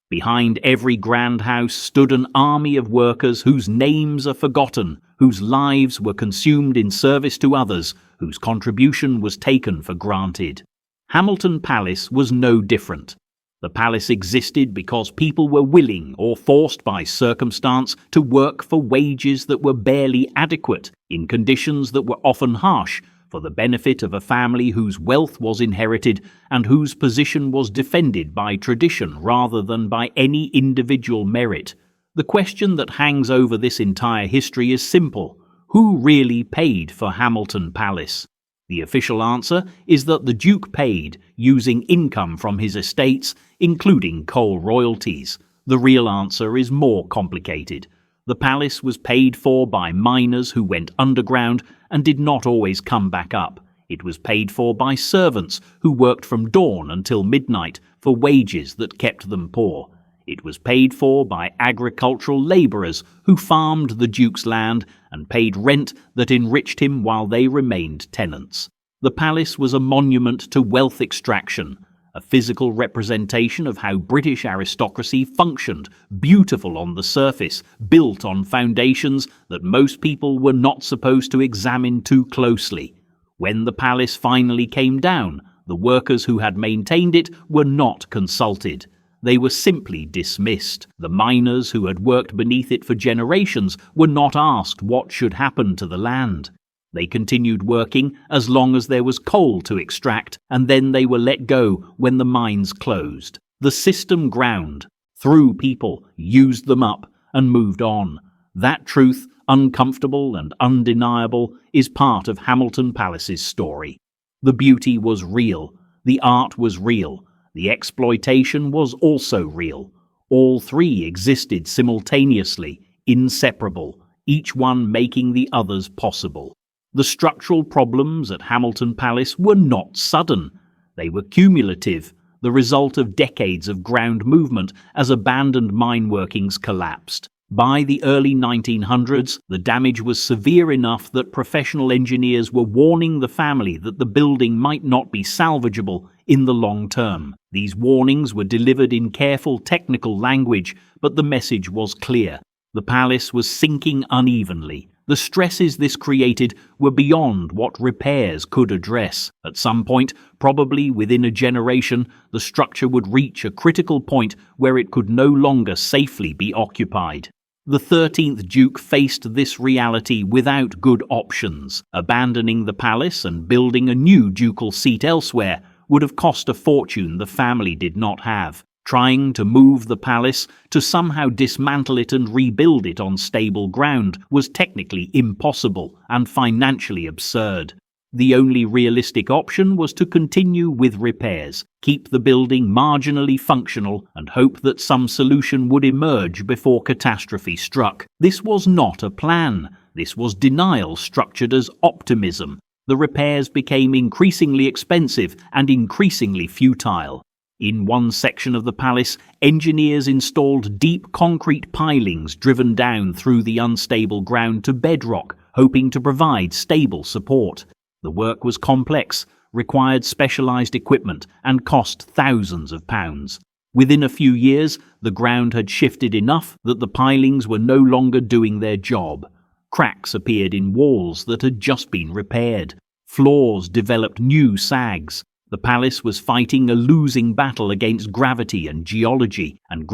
Behind every grand house stood an army of workers whose names are forgotten, whose lives were consumed in service to others, whose contribution was taken for granted. Hamilton Palace was no different. The palace existed because people were willing or forced by circumstance to work for wages that were barely adequate, in conditions that were often harsh, for the benefit of a family whose wealth was inherited and whose position was defended by tradition rather than by any individual merit. The question that hangs over this entire history is simple: who really paid for Hamilton Palace? The official answer is that the Duke paid, using income from his estates, including coal royalties. The real answer is more complicated. The palace was paid for by miners who went underground and did not always come back up. It was paid for by servants who worked from dawn until midnight for wages that kept them poor. It was paid for by agricultural labourers who farmed the Duke's land and paid rent that enriched him while they remained tenants. The palace was a monument to wealth extraction, a physical representation of how British aristocracy functioned, beautiful on the surface, built on foundations that most people were not supposed to examine too closely. When the palace finally came down, the workers who had maintained it were not consulted. They were simply dismissed. The miners who had worked beneath it for generations were not asked what should happen to the land. They continued working as long as there was coal to extract, and then they were let go when the mines closed. The system ground, threw people, used them up, and moved on. That truth, uncomfortable and undeniable, is part of Hamilton Palace's story. The beauty was real. The art was real. The exploitation was also real. All three existed simultaneously, inseparable, each one making the others possible. The structural problems at Hamilton Palace were not sudden. They were cumulative, the result of decades of ground movement as abandoned mine workings collapsed. By the early 1900s, the damage was severe enough that professional engineers were warning the family that the building might not be salvageable in the long term. These warnings were delivered in careful technical language, but the message was clear. The palace was sinking unevenly. The stresses this created were beyond what repairs could address. At some point, probably within a generation, the structure would reach a critical point where it could no longer safely be occupied. The 13th Duke faced this reality without good options. Abandoning the palace and building a new ducal seat elsewhere would have cost a fortune the family did not have. Trying to move the palace, to somehow dismantle it and rebuild it on stable ground, was technically impossible and financially absurd. The only realistic option was to continue with repairs, keep the building marginally functional, and hope that some solution would emerge before catastrophe struck. This was not a plan. This was denial structured as optimism. The repairs became increasingly expensive and increasingly futile. In one section of the palace, engineers installed deep concrete pilings driven down through the unstable ground to bedrock, hoping to provide stable support. The work was complex, required specialized equipment, and cost thousands of pounds. Within a few years, the ground had shifted enough that the pilings were no longer doing their job. Cracks appeared in walls that had just been repaired. Floors developed new sags. The palace was fighting a losing battle against gravity and geology had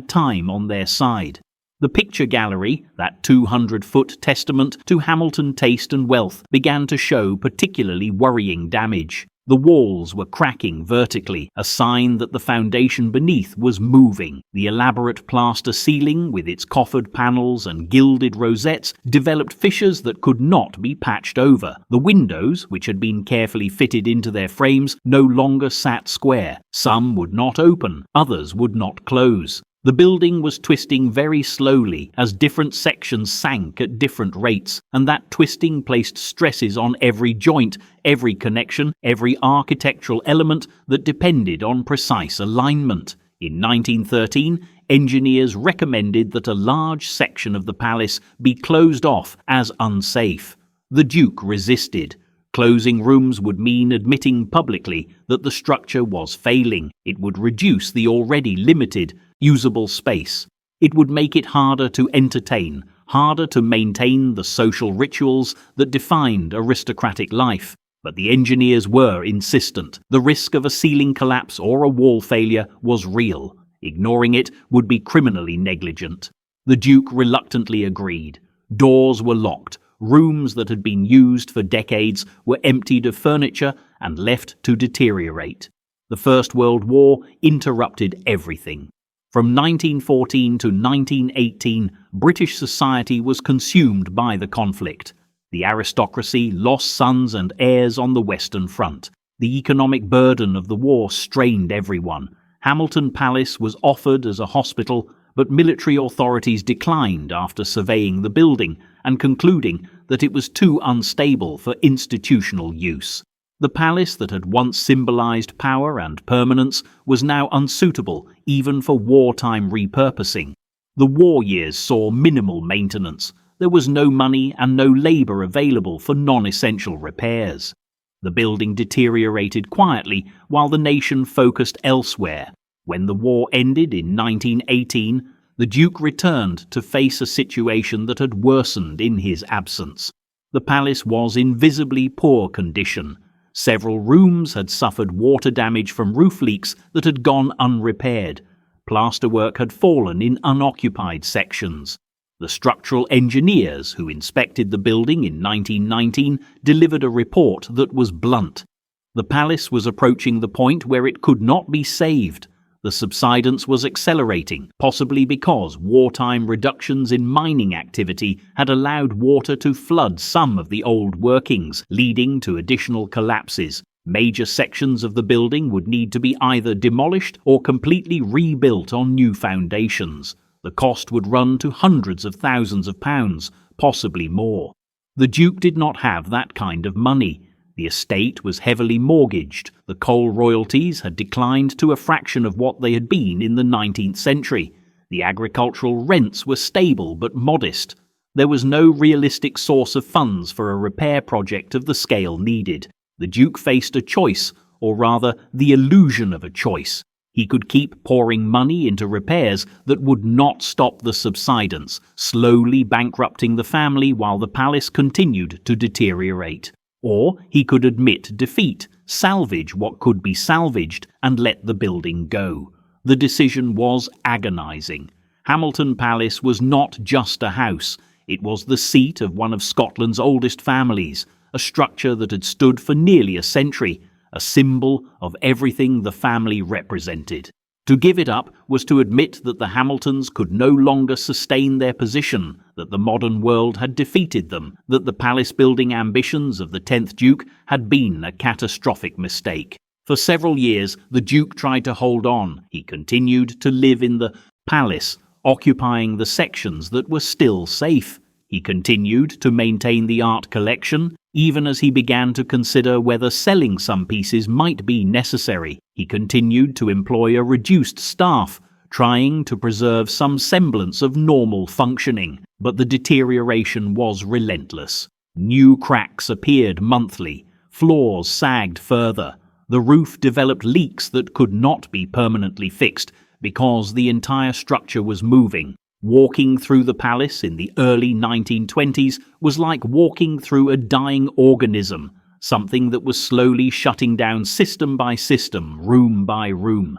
time on their side. The picture gallery, that 200-foot testament to Hamilton taste and wealth, began to show particularly worrying damage. The walls were cracking vertically, a sign that the foundation beneath was moving. The elaborate plaster ceiling, with its coffered panels and gilded rosettes, developed fissures that could not be patched over. The windows, which had been carefully fitted into their frames, no longer sat square. Some would not open, others would not close. The building was twisting very slowly as different sections sank at different rates, and that twisting placed stresses on every joint, every connection, every architectural element that depended on precise alignment. In 1913, engineers recommended that a large section of the palace be closed off as unsafe. The Duke resisted. Closing rooms would mean admitting publicly that the structure was failing. It would reduce the already limited usable space. It would make it harder to entertain, harder to maintain the social rituals that defined aristocratic life. But the engineers were insistent. The risk of a ceiling collapse or a wall failure was real. Ignoring it would be criminally negligent. The Duke reluctantly agreed. Doors were locked. Rooms that had been used for decades were emptied of furniture and left to deteriorate. The First World War interrupted everything. From 1914 to 1918, British society was consumed by the conflict. The aristocracy lost sons and heirs on the Western Front. The economic burden of the war strained everyone. Hamilton Palace was offered as a hospital, but military authorities declined after surveying the building and concluding that it was too unstable for institutional use. The palace that had once symbolized power and permanence was now unsuitable even for wartime repurposing. The war years saw minimal maintenance. There was no money and no labor available for non-essential repairs. The building deteriorated quietly while the nation focused elsewhere. When the war ended in 1918, the Duke returned to face a situation that had worsened in his absence. The palace was in visibly poor condition. Several rooms had suffered water damage from roof leaks that had gone unrepaired. Plasterwork had fallen in unoccupied sections. The structural engineers who inspected the building in 1919 delivered a report that was blunt. The palace was approaching the point where it could not be saved. The subsidence was accelerating, possibly because wartime reductions in mining activity had allowed water to flood some of the old workings, leading to additional collapses. Major sections of the building would need to be either demolished or completely rebuilt on new foundations. The cost would run to hundreds of thousands of pounds, possibly more. The Duke did not have that kind of money. The estate was heavily mortgaged. The coal royalties had declined to a fraction of what they had been in the 19th century. The agricultural rents were stable but modest. There was no realistic source of funds for a repair project of the scale needed. The Duke faced a choice, or rather the illusion of a choice. He could keep pouring money into repairs that would not stop the subsidence, slowly bankrupting the family while the palace continued to deteriorate. Or he could admit defeat, salvage what could be salvaged, and let the building go. The decision was agonizing. Hamilton Palace was not just a house. It was the seat of one of Scotland's oldest families, a structure that had stood for nearly a century, a symbol of everything the family represented. To give it up was to admit that the Hamiltons could no longer sustain their position, that the modern world had defeated them, that the palace-building ambitions of the 10th Duke had been a catastrophic mistake. For several years, the Duke tried to hold on. He continued to live in the palace, occupying the sections that were still safe. He continued to maintain the art collection, even as he began to consider whether selling some pieces might be necessary. He continued to employ a reduced staff, trying to preserve some semblance of normal functioning, but the deterioration was relentless. New cracks appeared monthly, floors sagged further. The roof developed leaks that could not be permanently fixed because the entire structure was moving. Walking through the palace in the early 1920s was like walking through a dying organism, something that was slowly shutting down system by system, room by room.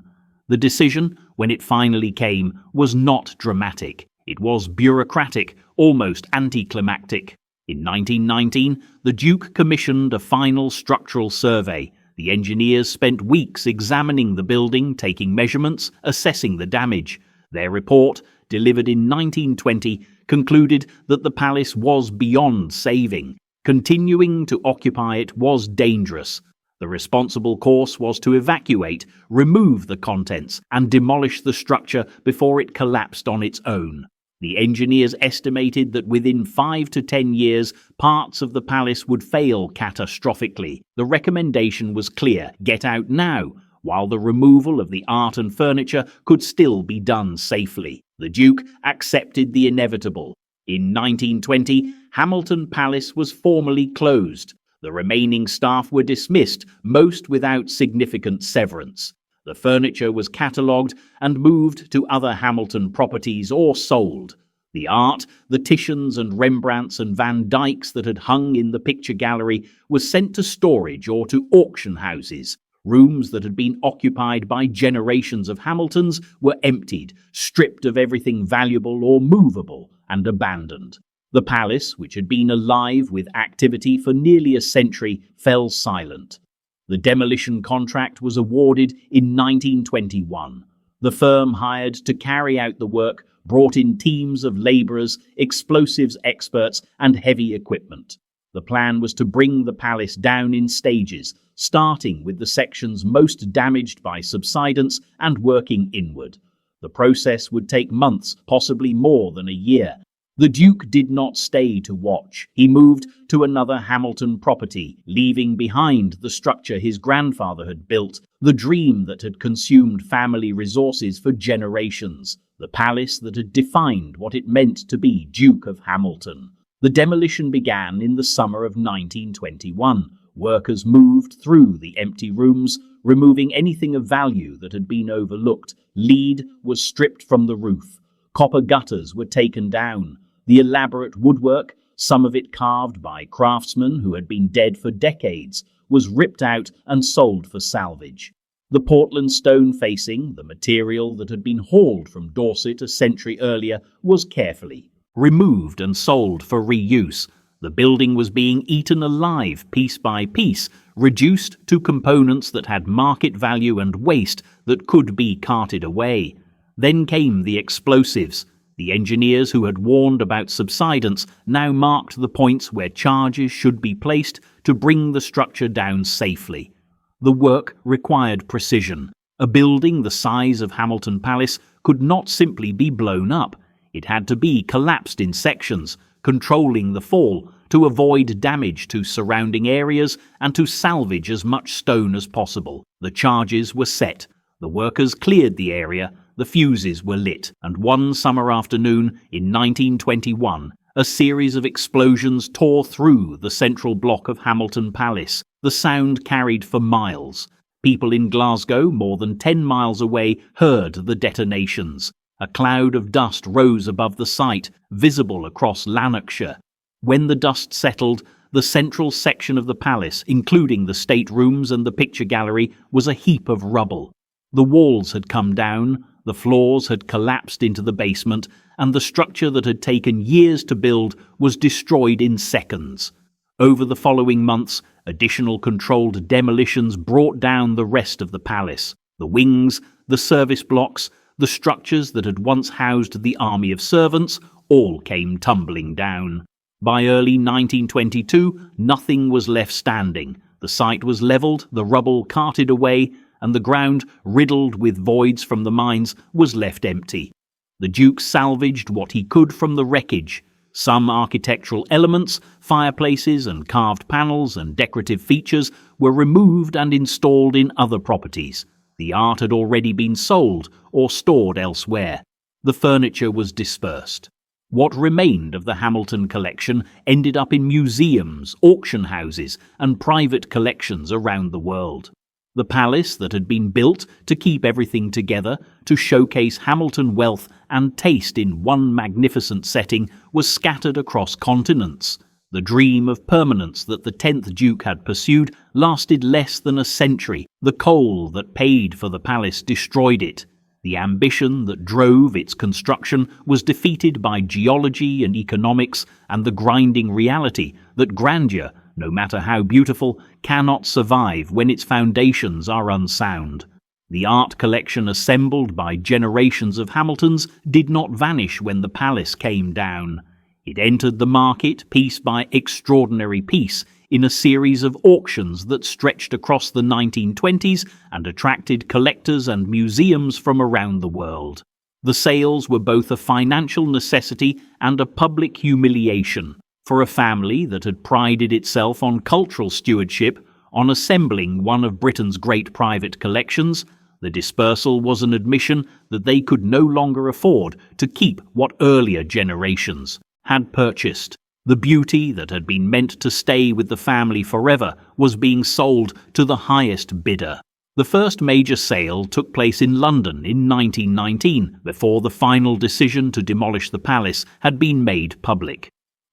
The decision, when it finally came, was not dramatic. It was bureaucratic, almost anticlimactic. In 1919, the Duke commissioned a final structural survey. The engineers spent weeks examining the building, taking measurements, assessing the damage. Their report, delivered in 1920, concluded that the palace was beyond saving. Continuing to occupy it was dangerous. The responsible course was to evacuate, remove the contents, and demolish the structure before it collapsed on its own. The engineers estimated that within 5 to 10 years, parts of the palace would fail catastrophically. The recommendation was clear: get out now, while the removal of the art and furniture could still be done safely. The Duke accepted the inevitable. In 1920, Hamilton Palace was formally closed. The remaining staff were dismissed, most without significant severance. The furniture was catalogued and moved to other Hamilton properties or sold. The art, the Titians and Rembrandts and Van Dycks that had hung in the picture gallery, was sent to storage or to auction houses. Rooms that had been occupied by generations of Hamiltons were emptied, stripped of everything valuable or movable, and abandoned. The palace, which had been alive with activity for nearly a century, fell silent. The demolition contract was awarded in 1921. The firm hired to carry out the work brought in teams of labourers, explosives experts, and heavy equipment. The plan was to bring the palace down in stages, starting with the sections most damaged by subsidence and working inward. The process would take months, possibly more than a year. The Duke did not stay to watch. He moved to another Hamilton property, leaving behind the structure his grandfather had built, the dream that had consumed family resources for generations, the palace that had defined what it meant to be Duke of Hamilton. The demolition began in the summer of 1921. Workers moved through the empty rooms, removing anything of value that had been overlooked. Lead was stripped from the roof. Copper gutters were taken down. The elaborate woodwork, some of it carved by craftsmen who had been dead for decades, was ripped out and sold for salvage. The Portland stone facing, the material that had been hauled from Dorset a century earlier, was carefully removed and sold for reuse. The building was being eaten alive piece by piece, reduced to components that had market value and waste that could be carted away. Then came the explosives. The engineers who had warned about subsidence now marked the points where charges should be placed to bring the structure down safely. The work required precision. A building the size of Hamilton Palace could not simply be blown up. It had to be collapsed in sections, controlling the fall to avoid damage to surrounding areas and to salvage as much stone as possible. The charges were set. The workers cleared the area. The fuses were lit, and one summer afternoon in 1921, a series of explosions tore through the central block of Hamilton Palace. The sound carried for miles. People in Glasgow, more than 10 miles away, heard the detonations. A cloud of dust rose above the site, visible across Lanarkshire. When the dust settled, the central section of the palace, including the state rooms and the picture gallery, was a heap of rubble. The walls had come down, the floors had collapsed into the basement, and the structure that had taken years to build was destroyed in seconds. Over the following months, additional controlled demolitions brought down the rest of the palace. The wings, the service blocks, the structures that had once housed the army of servants, all came tumbling down. By early 1922, nothing was left standing. The site was levelled, the rubble carted away, and the ground, riddled with voids from the mines, was left empty. The Duke salvaged what he could from the wreckage. Some architectural elements, fireplaces and carved panels and decorative features, were removed and installed in other properties. The art had already been sold or stored elsewhere. The furniture was dispersed. What remained of the Hamilton collection ended up in museums, auction houses, and private collections around the world. The palace that had been built to keep everything together, to showcase Hamilton wealth and taste in one magnificent setting, was scattered across continents. The dream of permanence that the 10th Duke had pursued lasted less than a century. The coal that paid for the palace destroyed it. The ambition that drove its construction was defeated by geology and economics and the grinding reality that grandeur, no matter how beautiful, cannot survive when its foundations are unsound. The art collection assembled by generations of Hamiltons did not vanish when the palace came down. It entered the market piece by extraordinary piece in a series of auctions that stretched across the 1920s and attracted collectors and museums from around the world. The sales were both a financial necessity and a public humiliation. For a family that had prided itself on cultural stewardship, on assembling one of Britain's great private collections, the dispersal was an admission that they could no longer afford to keep what earlier generations had purchased. The beauty that had been meant to stay with the family forever was being sold to the highest bidder. The first major sale took place in London in 1919, before the final decision to demolish the palace had been made public.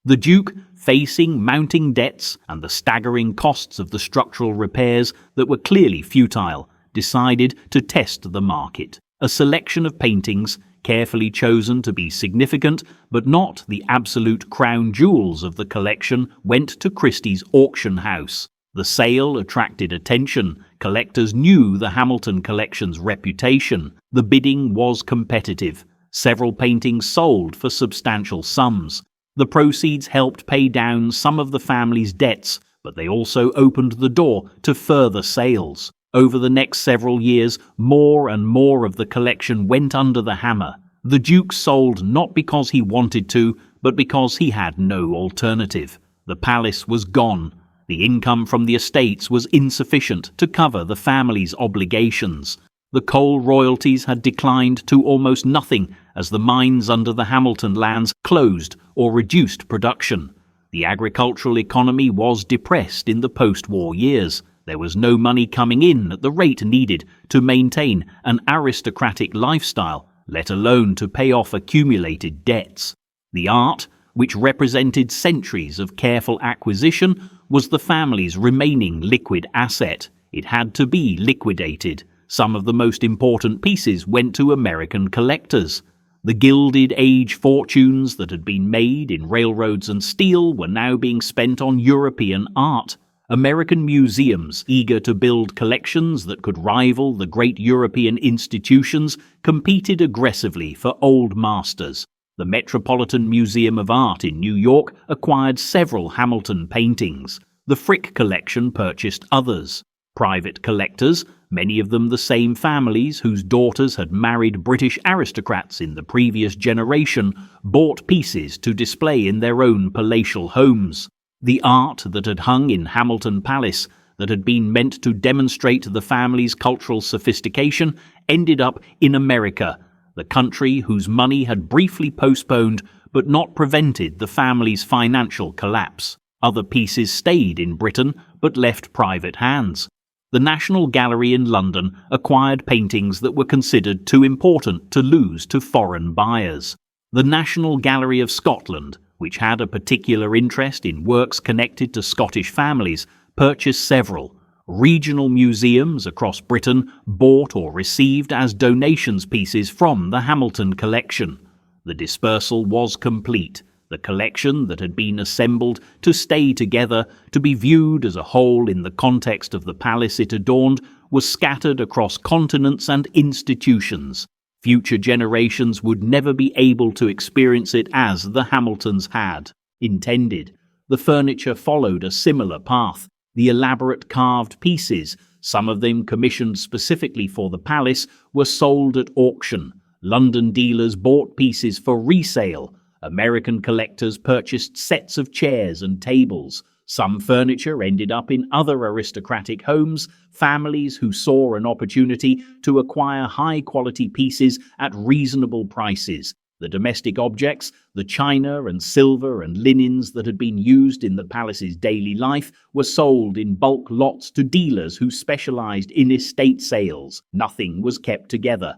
The Duke, facing mounting debts and the staggering costs of the structural repairs that were clearly futile, decided to test the market. A selection of paintings, carefully chosen to be significant but not the absolute crown jewels of the collection, went to Christie's auction house. The sale attracted attention. Collectors knew the Hamilton collection's reputation. The bidding was competitive. Several paintings sold for substantial sums. The proceeds helped pay down some of the family's debts, but they also opened the door to further sales. Over the next several years, more and more of the collection went under the hammer. The Duke sold not because he wanted to, but because he had no alternative. The palace was gone. The income from the estates was insufficient to cover the family's obligations. The coal royalties had declined to almost nothing as the mines under the Hamilton lands closed or reduced production. The agricultural economy was depressed in the post-war years. There was no money coming in at the rate needed to maintain an aristocratic lifestyle, let alone to pay off accumulated debts. The art, which represented centuries of careful acquisition, was the family's remaining liquid asset. It had to be liquidated. Some of the most important pieces went to American collectors. The Gilded Age fortunes that had been made in railroads and steel were now being spent on European art. American museums, eager to build collections that could rival the great European institutions, competed aggressively for old masters. The Metropolitan Museum of Art in New York acquired several Hamilton paintings. The Frick collection purchased others. Private collectors, many of them the same families whose daughters had married British aristocrats in the previous generation, bought pieces to display in their own palatial homes. The art that had hung in Hamilton Palace, that had been meant to demonstrate the family's cultural sophistication, ended up in America, the country whose money had briefly postponed but not prevented the family's financial collapse. Other pieces stayed in Britain but left private hands. The National Gallery in London acquired paintings that were considered too important to lose to foreign buyers. The National Gallery of Scotland, which had a particular interest in works connected to Scottish families, purchased several. Regional museums across Britain bought or received as donations pieces from the Hamilton collection. The dispersal was complete. The collection that had been assembled to stay together, to be viewed as a whole in the context of the palace it adorned, was scattered across continents and institutions. Future generations would never be able to experience it as the Hamiltons had intended. The furniture followed a similar path. The elaborate carved pieces, some of them commissioned specifically for the palace, were sold at auction. London dealers bought pieces for resale. American collectors purchased sets of chairs and tables. Some furniture ended up in other aristocratic homes. Families who saw an opportunity to acquire high-quality pieces at reasonable prices The domestic objects, the china and silver and linens that had been used in the palace's daily life, were sold in bulk lots to dealers who specialized in estate sales. Nothing was kept together.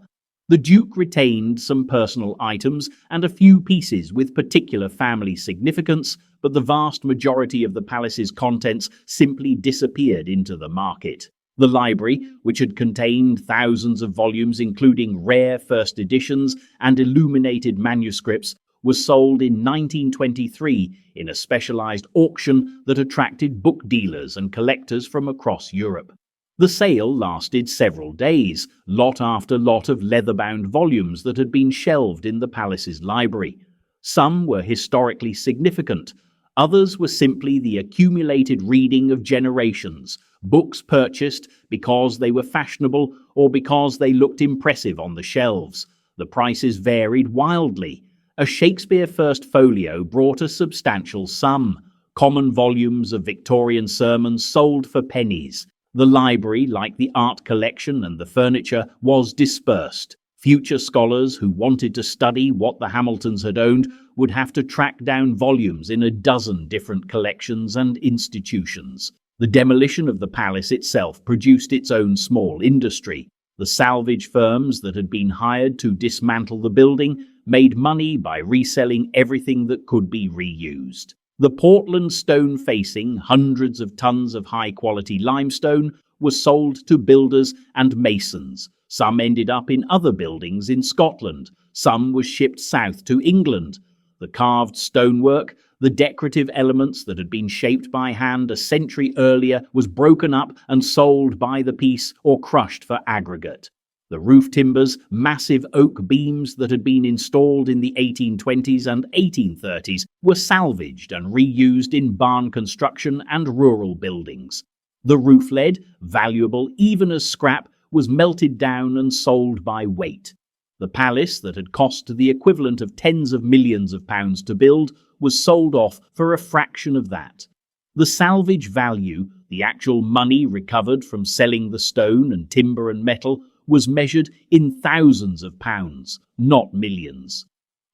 The Duke retained some personal items and a few pieces with particular family significance, but the vast majority of the palace's contents simply disappeared into the market. The library, which had contained thousands of volumes including rare first editions and illuminated manuscripts, was sold in 1923 in a specialized auction that attracted book dealers and collectors from across Europe. The sale lasted several days, lot after lot of leather-bound volumes that had been shelved in the palace's library. Some were historically significant, others were simply the accumulated reading of generations, books purchased because they were fashionable or because they looked impressive on the shelves. The prices varied wildly. A Shakespeare First Folio brought a substantial sum. Common volumes of Victorian sermons sold for pennies. The library, like the art collection and the furniture, was dispersed. Future scholars who wanted to study what the Hamiltons had owned would have to track down volumes in a dozen different collections and institutions. The demolition of the palace itself produced its own small industry. The salvage firms that had been hired to dismantle the building made money by reselling everything that could be reused. The Portland stone facing hundreds of tons of high-quality limestone was sold to builders and masons. Some ended up in other buildings in Scotland. Some was shipped south to England. The carved stonework, the decorative elements that had been shaped by hand a century earlier, was broken up and sold by the piece or crushed for aggregate. The roof timbers, massive oak beams that had been installed in the 1820s and 1830s, were salvaged and reused in barn construction and rural buildings. The roof lead, valuable even as scrap, was melted down and sold by weight. The palace, that had cost the equivalent of tens of millions of pounds to build, was sold off for a fraction of that. The salvage value, the actual money recovered from selling the stone and timber and metal, was measured in thousands of pounds, not millions.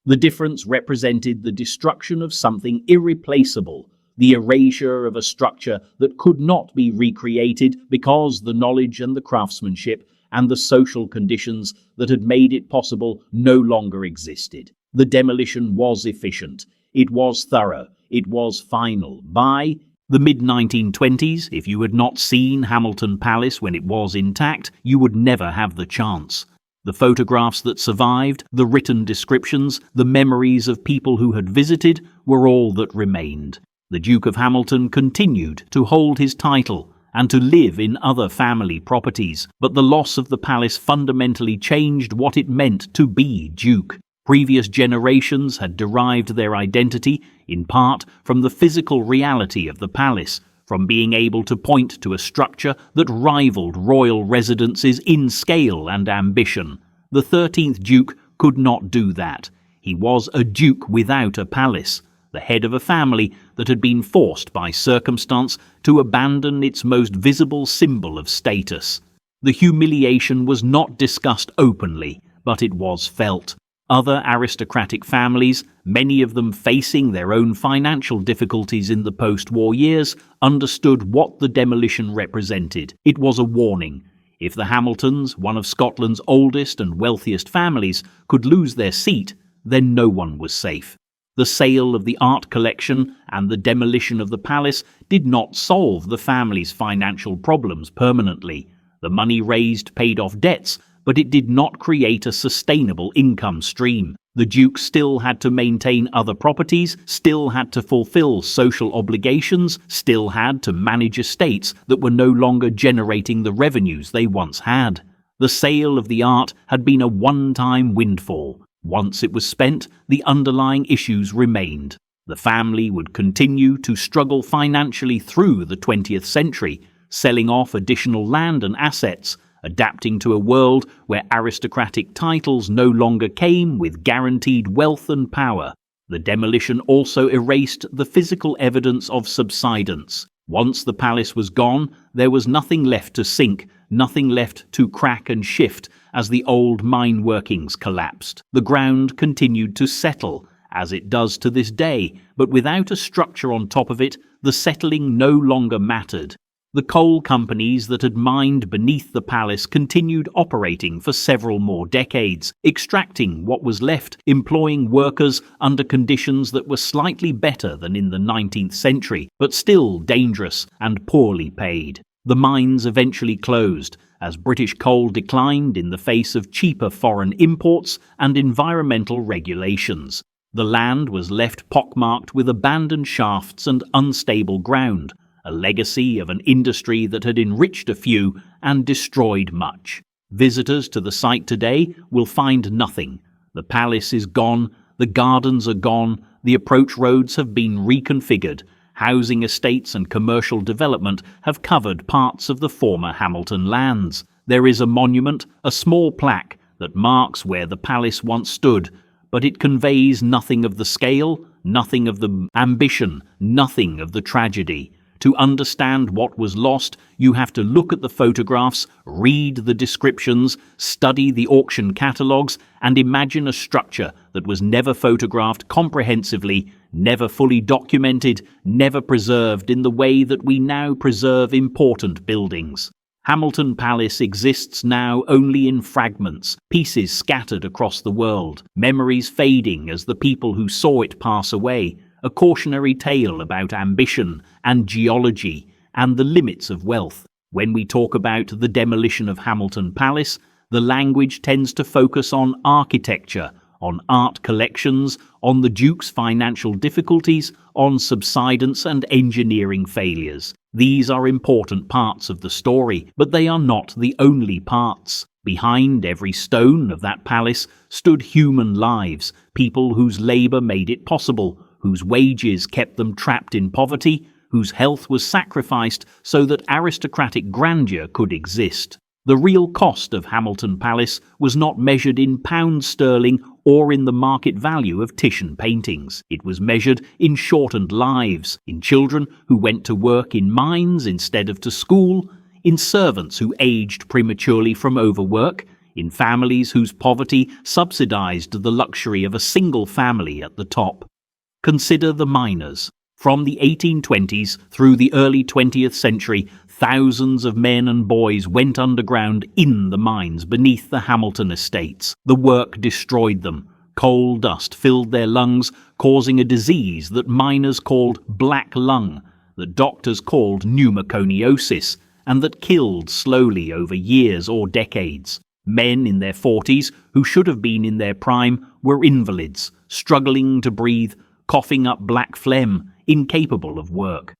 The difference represented the destruction of something irreplaceable, the erasure of a structure that could not be recreated because the knowledge and the craftsmanship and the social conditions that had made it possible no longer existed. The demolition was efficient. It was thorough. It was final. By the mid-1920s, if you had not seen Hamilton Palace when it was intact, you would never have the chance. The photographs that survived, the written descriptions, the memories of people who had visited were all that remained. The Duke of Hamilton continued to hold his title and to live in other family properties, but the loss of the palace fundamentally changed what it meant to be Duke. Previous generations had derived their identity, in part, from the physical reality of the palace, from being able to point to a structure that rivaled royal residences in scale and ambition. The 13th Duke could not do that. He was a duke without a palace, the head of a family that had been forced by circumstance to abandon its most visible symbol of status. The humiliation was not discussed openly, but it was felt. Other aristocratic families, many of them facing their own financial difficulties in the post-war years, understood what the demolition represented. It was a warning. If the Hamiltons, one of Scotland's oldest and wealthiest families, could lose their seat, then no one was safe. The sale of the art collection and the demolition of the palace did not solve the family's financial problems permanently. The money raised paid off debts, but it did not create a sustainable income stream. The Duke still had to maintain other properties, still had to fulfill social obligations, still had to manage estates that were no longer generating the revenues they once had. The sale of the art had been a one-time windfall. Once it was spent, the underlying issues remained. The family would continue to struggle financially through the 20th century, selling off additional land and assets, adapting to a world where aristocratic titles no longer came with guaranteed wealth and power. The demolition also erased the physical evidence of subsidence. Once the palace was gone, there was nothing left to sink, nothing left to crack and shift, as the old mine workings collapsed. The ground continued to settle, as it does to this day, but without a structure on top of it, the settling no longer mattered. The coal companies that had mined beneath the palace continued operating for several more decades, extracting what was left, employing workers under conditions that were slightly better than in the 19th century, but still dangerous and poorly paid. The mines eventually closed, as British coal declined in the face of cheaper foreign imports and environmental regulations. The land was left pockmarked with abandoned shafts and unstable ground, a legacy of an industry that had enriched a few and destroyed much. Visitors to the site today will find nothing. The palace is gone, the gardens are gone, the approach roads have been reconfigured, housing estates and commercial development have covered parts of the former Hamilton lands. There is a monument, a small plaque, that marks where the palace once stood, but it conveys nothing of the scale, nothing of the ambition, nothing of the tragedy. To understand what was lost, you have to look at the photographs, read the descriptions, study the auction catalogues, and imagine a structure that was never photographed comprehensively, never fully documented, never preserved in the way that we now preserve important buildings. Hamilton Palace exists now only in fragments, pieces scattered across the world, memories fading as the people who saw it pass away, a cautionary tale about ambition and geology and the limits of wealth. When we talk about the demolition of Hamilton Palace, the language tends to focus on architecture, on art collections, on the Duke's financial difficulties, on subsidence and engineering failures. These are important parts of the story, but they are not the only parts. Behind every stone of that palace stood human lives, people whose labour made it possible, whose wages kept them trapped in poverty, whose health was sacrificed so that aristocratic grandeur could exist. The real cost of Hamilton Palace was not measured in pounds sterling or in the market value of Titian paintings. It was measured in shortened lives, in children who went to work in mines instead of to school, in servants who aged prematurely from overwork, in families whose poverty subsidized the luxury of a single family at the top. Consider the miners. From the 1820s through the early 20th century, thousands of men and boys went underground in the mines beneath the Hamilton estates. The work destroyed them. Coal dust filled their lungs, causing a disease that miners called black lung, that doctors called pneumoconiosis, and that killed slowly over years or decades. Men in their 40s, who should have been in their prime, were invalids, struggling to breathe, coughing up black phlegm, incapable of work.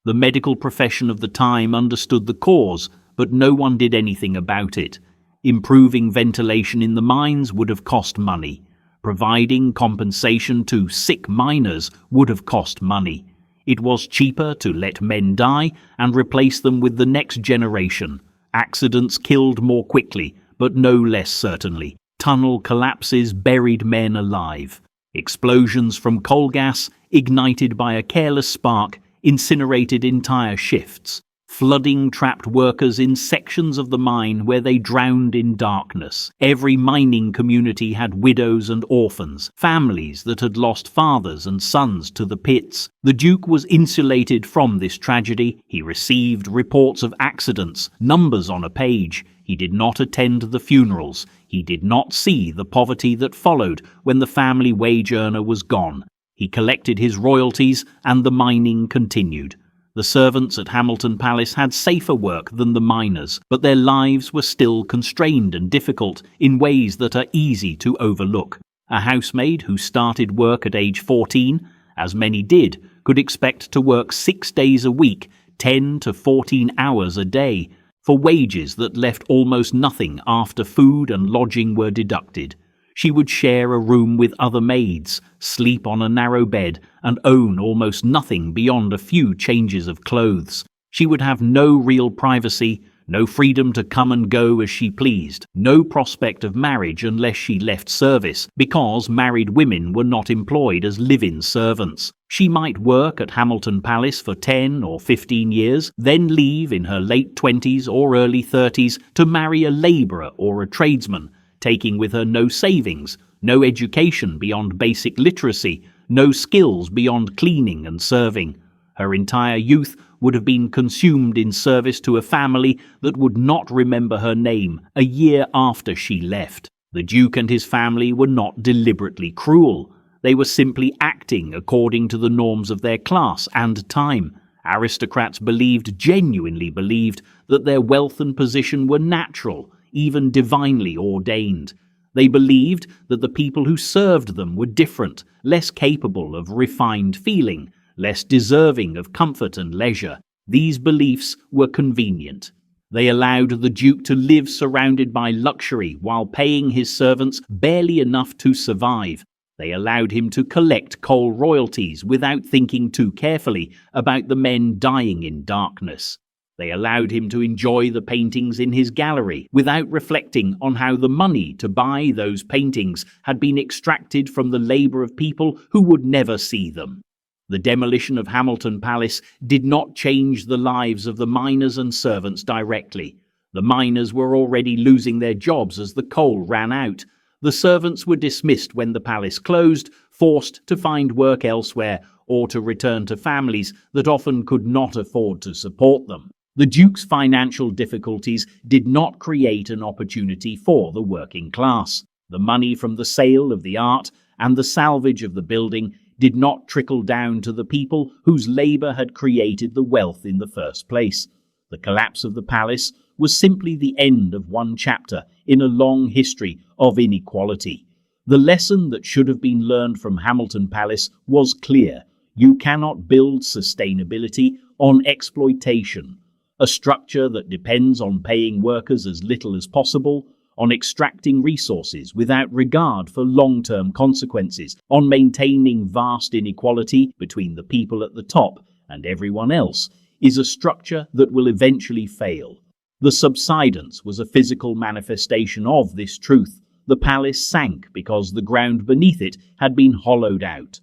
The medical profession of the time understood the cause, but no one did anything about it. Improving ventilation in the mines would have cost money. Providing compensation to sick miners would have cost money. It was cheaper to let men die and replace them with the next generation. Accidents killed more quickly, but no less certainly. Tunnel collapses buried men alive. Explosions from coal gas, ignited by a careless spark, incinerated entire shifts. Flooding trapped workers in sections of the mine where they drowned in darkness. Every mining community had widows and orphans, families that had lost fathers and sons to the pits. The Duke was insulated from this tragedy. He received reports of accidents, numbers on a page. He did not attend the funerals. He did not see the poverty that followed when the family wage earner was gone. He collected his royalties and the mining continued. The servants at Hamilton Palace had safer work than the miners, but their lives were still constrained and difficult in ways that are easy to overlook. A housemaid who started work at age 14, as many did, could expect to work 6 days a week, 10 to 14 hours a day, for wages that left almost nothing after food and lodging were deducted. She would share a room with other maids, sleep on a narrow bed, and own almost nothing beyond a few changes of clothes. She would have no real privacy, No freedom to come and go as she pleased, no prospect of marriage unless she left service, because married women were not employed as live-in servants. She might work at Hamilton Palace for 10 or 15 years, then leave in her late 20s or early 30s to marry a labourer or a tradesman, taking with her no savings, no education beyond basic literacy, no skills beyond cleaning and serving. Her entire youth would have been consumed in service to a family that would not remember her name a year after she left. The Duke and his family were not deliberately cruel. They were simply acting according to the norms of their class and time. Aristocrats genuinely believed, that their wealth and position were natural, even divinely ordained. They believed that the people who served them were different, less capable of refined feeling, less deserving of comfort and leisure. These beliefs were convenient. They allowed the Duke to live surrounded by luxury while paying his servants barely enough to survive. They allowed him to collect coal royalties without thinking too carefully about the men dying in darkness. They allowed him to enjoy the paintings in his gallery without reflecting on how the money to buy those paintings had been extracted from the labour of people who would never see them. The demolition of Hamilton Palace did not change the lives of the miners and servants directly. The miners were already losing their jobs as the coal ran out. The servants were dismissed when the palace closed, forced to find work elsewhere or to return to families that often could not afford to support them. The Duke's financial difficulties did not create an opportunity for the working class. The money from the sale of the art and the salvage of the building did not trickle down to the people whose labour had created the wealth in the first place. The collapse of the palace was simply the end of one chapter in a long history of inequality. The lesson that should have been learned from Hamilton Palace was clear. You cannot build sustainability on exploitation. A structure that depends on paying workers as little as possible, on extracting resources without regard for long-term consequences, on maintaining vast inequality between the people at the top and everyone else, is a structure that will eventually fail. The subsidence was a physical manifestation of this truth. The palace sank because the ground beneath it had been hollowed out.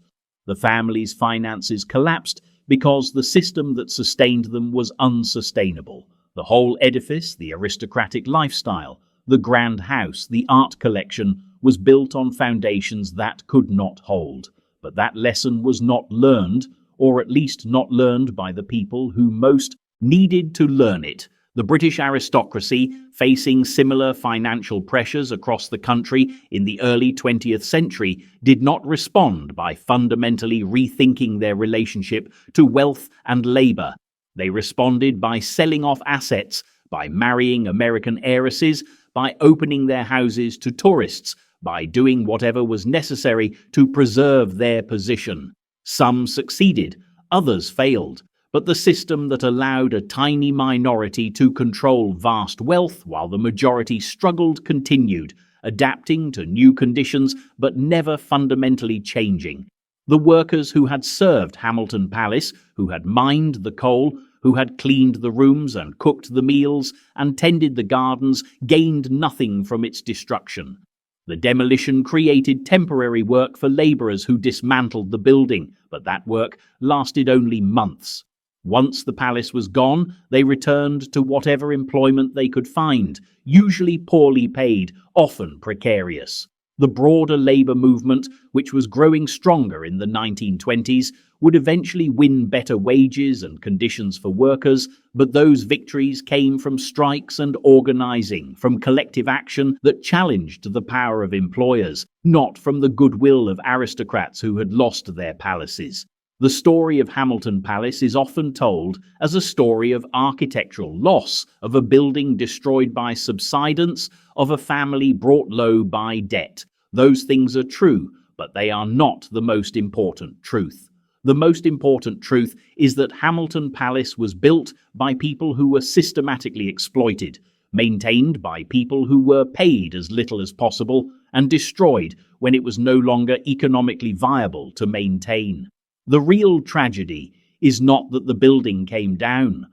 The family's finances collapsed because the system that sustained them was unsustainable. The whole edifice, the aristocratic lifestyle, the grand house, the art collection, was built on foundations that could not hold. But that lesson was not learned, or at least not learned by the people who most needed to learn it. The British aristocracy, facing similar financial pressures across the country in the early 20th century, did not respond by fundamentally rethinking their relationship to wealth and labour. They responded by selling off assets, by marrying American heiresses, by opening their houses to tourists, by doing whatever was necessary to preserve their position. Some succeeded, others failed. But the system that allowed a tiny minority to control vast wealth while the majority struggled continued, adapting to new conditions but never fundamentally changing. The workers who had served Hamilton Palace, who had mined the coal, who had cleaned the rooms and cooked the meals and tended the gardens, gained nothing from its destruction. The demolition created temporary work for labourers who dismantled the building, but that work lasted only months. Once the palace was gone, they returned to whatever employment they could find, usually poorly paid, often precarious. The broader labour movement, which was growing stronger in the 1920s, would eventually win better wages and conditions for workers, but those victories came from strikes and organising, from collective action that challenged the power of employers, not from the goodwill of aristocrats who had lost their palaces. The story of Hamilton Palace is often told as a story of architectural loss, of a building destroyed by subsidence, of a family brought low by debt. Those things are true, but they are not the most important truth. The most important truth is that Hamilton Palace was built by people who were systematically exploited, maintained by people who were paid as little as possible, and destroyed when it was no longer economically viable to maintain. The real tragedy is not that the building came down.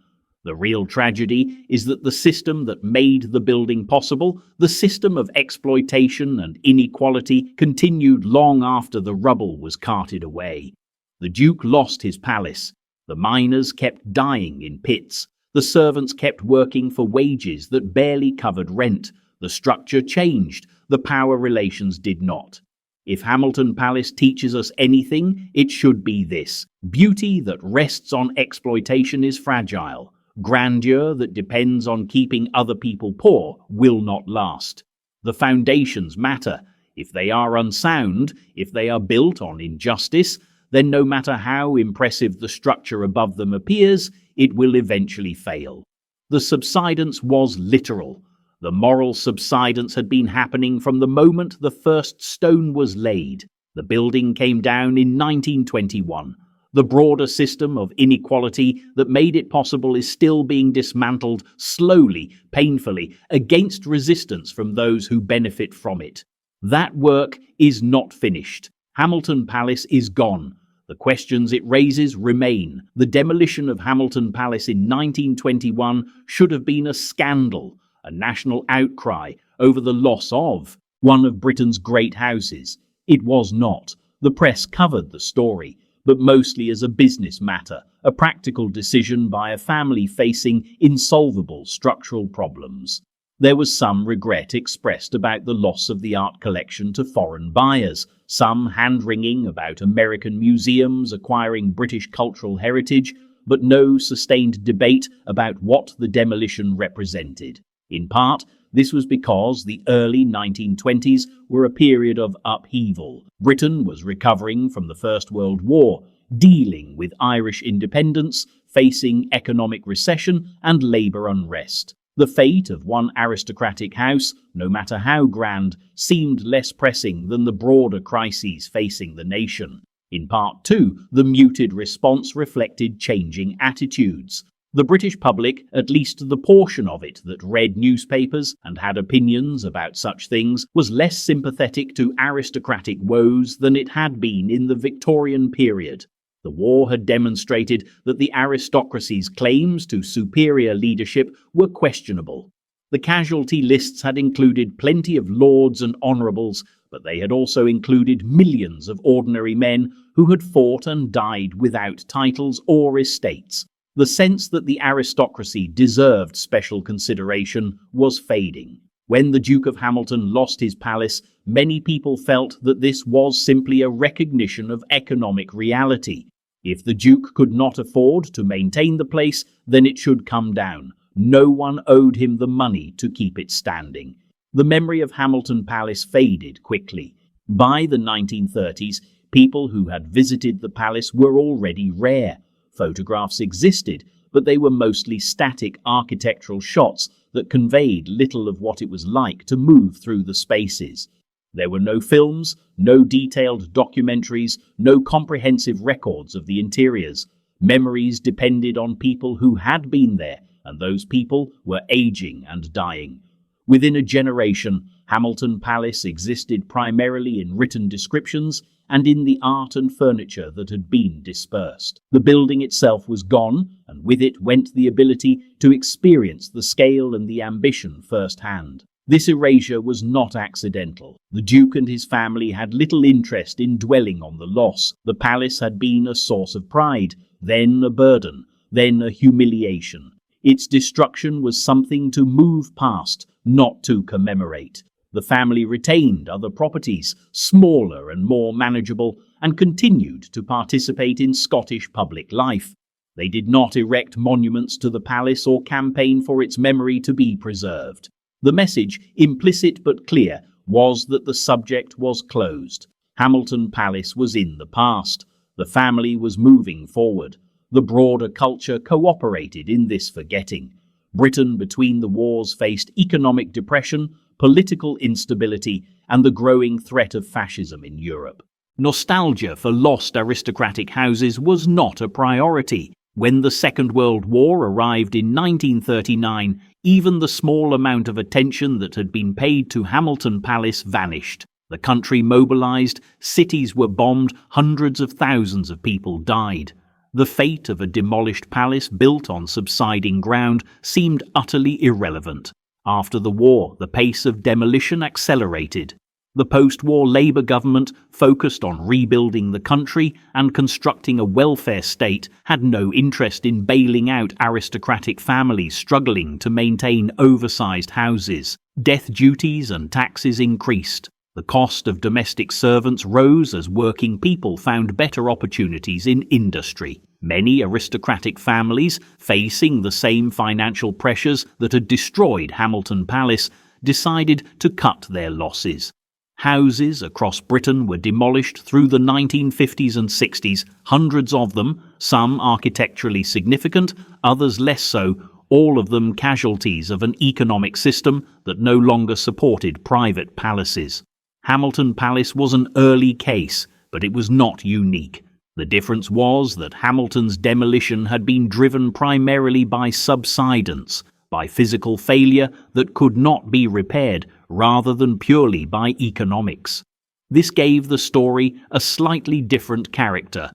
The real tragedy is that the system that made the building possible, the system of exploitation and inequality, continued long after the rubble was carted away. The Duke lost his palace. The miners kept dying in pits. The servants kept working for wages that barely covered rent. The structure changed. The power relations did not. If Hamilton Palace teaches us anything, it should be this: beauty that rests on exploitation is fragile. Grandeur that depends on keeping other people poor will not last. The foundations matter. If they are unsound, if they are built on injustice, then no matter how impressive the structure above them appears, it will eventually fail. The subsidence was literal. The moral subsidence had been happening from the moment the first stone was laid. The building came down in 1921. The broader system of inequality that made it possible is still being dismantled slowly, painfully, against resistance from those who benefit from it. That work is not finished. Hamilton Palace is gone. The questions it raises remain. The demolition of Hamilton Palace in 1921 should have been a scandal, a national outcry over the loss of one of Britain's great houses. It was not. The press covered the story, but mostly as a business matter, a practical decision by a family facing insolvable structural problems. There was some regret expressed about the loss of the art collection to foreign buyers, some hand-wringing about American museums acquiring British cultural heritage, but no sustained debate about what the demolition represented. In part, this was because the early 1920s were a period of upheaval. Britain was recovering from the First World War, dealing with Irish independence, facing economic recession and labour unrest. The fate of one aristocratic house, no matter how grand, seemed less pressing than the broader crises facing the nation. In part too, the muted response reflected changing attitudes. The British public, at least the portion of it that read newspapers and had opinions about such things, was less sympathetic to aristocratic woes than it had been in the Victorian period. The war had demonstrated that the aristocracy's claims to superior leadership were questionable. The casualty lists had included plenty of lords and honourables, but they had also included millions of ordinary men who had fought and died without titles or estates. The sense that the aristocracy deserved special consideration was fading. When the Duke of Hamilton lost his palace, many people felt that this was simply a recognition of economic reality. If the Duke could not afford to maintain the place, then it should come down. No one owed him the money to keep it standing. The memory of Hamilton Palace faded quickly. By the 1930s, people who had visited the palace were already rare. Photographs existed, but they were mostly static architectural shots that conveyed little of what it was like to move through the spaces. There were no films, no detailed documentaries, no comprehensive records of the interiors. Memories depended on people who had been there, and those people were aging and dying. Within a generation, Hamilton Palace existed primarily in written descriptions and in the art and furniture that had been dispersed. The building itself was gone, and with it went the ability to experience the scale and the ambition firsthand. This erasure was not accidental. The Duke and his family had little interest in dwelling on the loss. The palace had been a source of pride, then a burden, then a humiliation. Its destruction was something to move past, not to commemorate. The family retained other properties, smaller and more manageable, and continued to participate in Scottish public life. They did not erect monuments to the palace or campaign for its memory to be preserved. The message, implicit but clear, was that the subject was closed. Hamilton Palace was in the past. The family was moving forward. The broader culture cooperated in this forgetting. Britain between the wars faced economic depression, political instability, and the growing threat of fascism in Europe. Nostalgia for lost aristocratic houses was not a priority. When the Second World War arrived in 1939, even the small amount of attention that had been paid to Hamilton Palace vanished. The country mobilized, cities were bombed, hundreds of thousands of people died. The fate of a demolished palace built on subsiding ground seemed utterly irrelevant. After the war, the pace of demolition accelerated. The post-war Labour government, focused on rebuilding the country and constructing a welfare state, had no interest in bailing out aristocratic families struggling to maintain oversized houses. Death duties and taxes increased. The cost of domestic servants rose as working people found better opportunities in industry. Many aristocratic families, facing the same financial pressures that had destroyed Hamilton Palace, decided to cut their losses. Houses across Britain were demolished through the 1950s and 60s, hundreds of them, some architecturally significant, others less so, all of them casualties of an economic system that no longer supported private palaces. Hamilton Palace was an early case, but it was not unique. The difference was that Hamilton's demolition had been driven primarily by subsidence, by physical failure that could not be repaired, rather than purely by economics. This gave the story a slightly different character.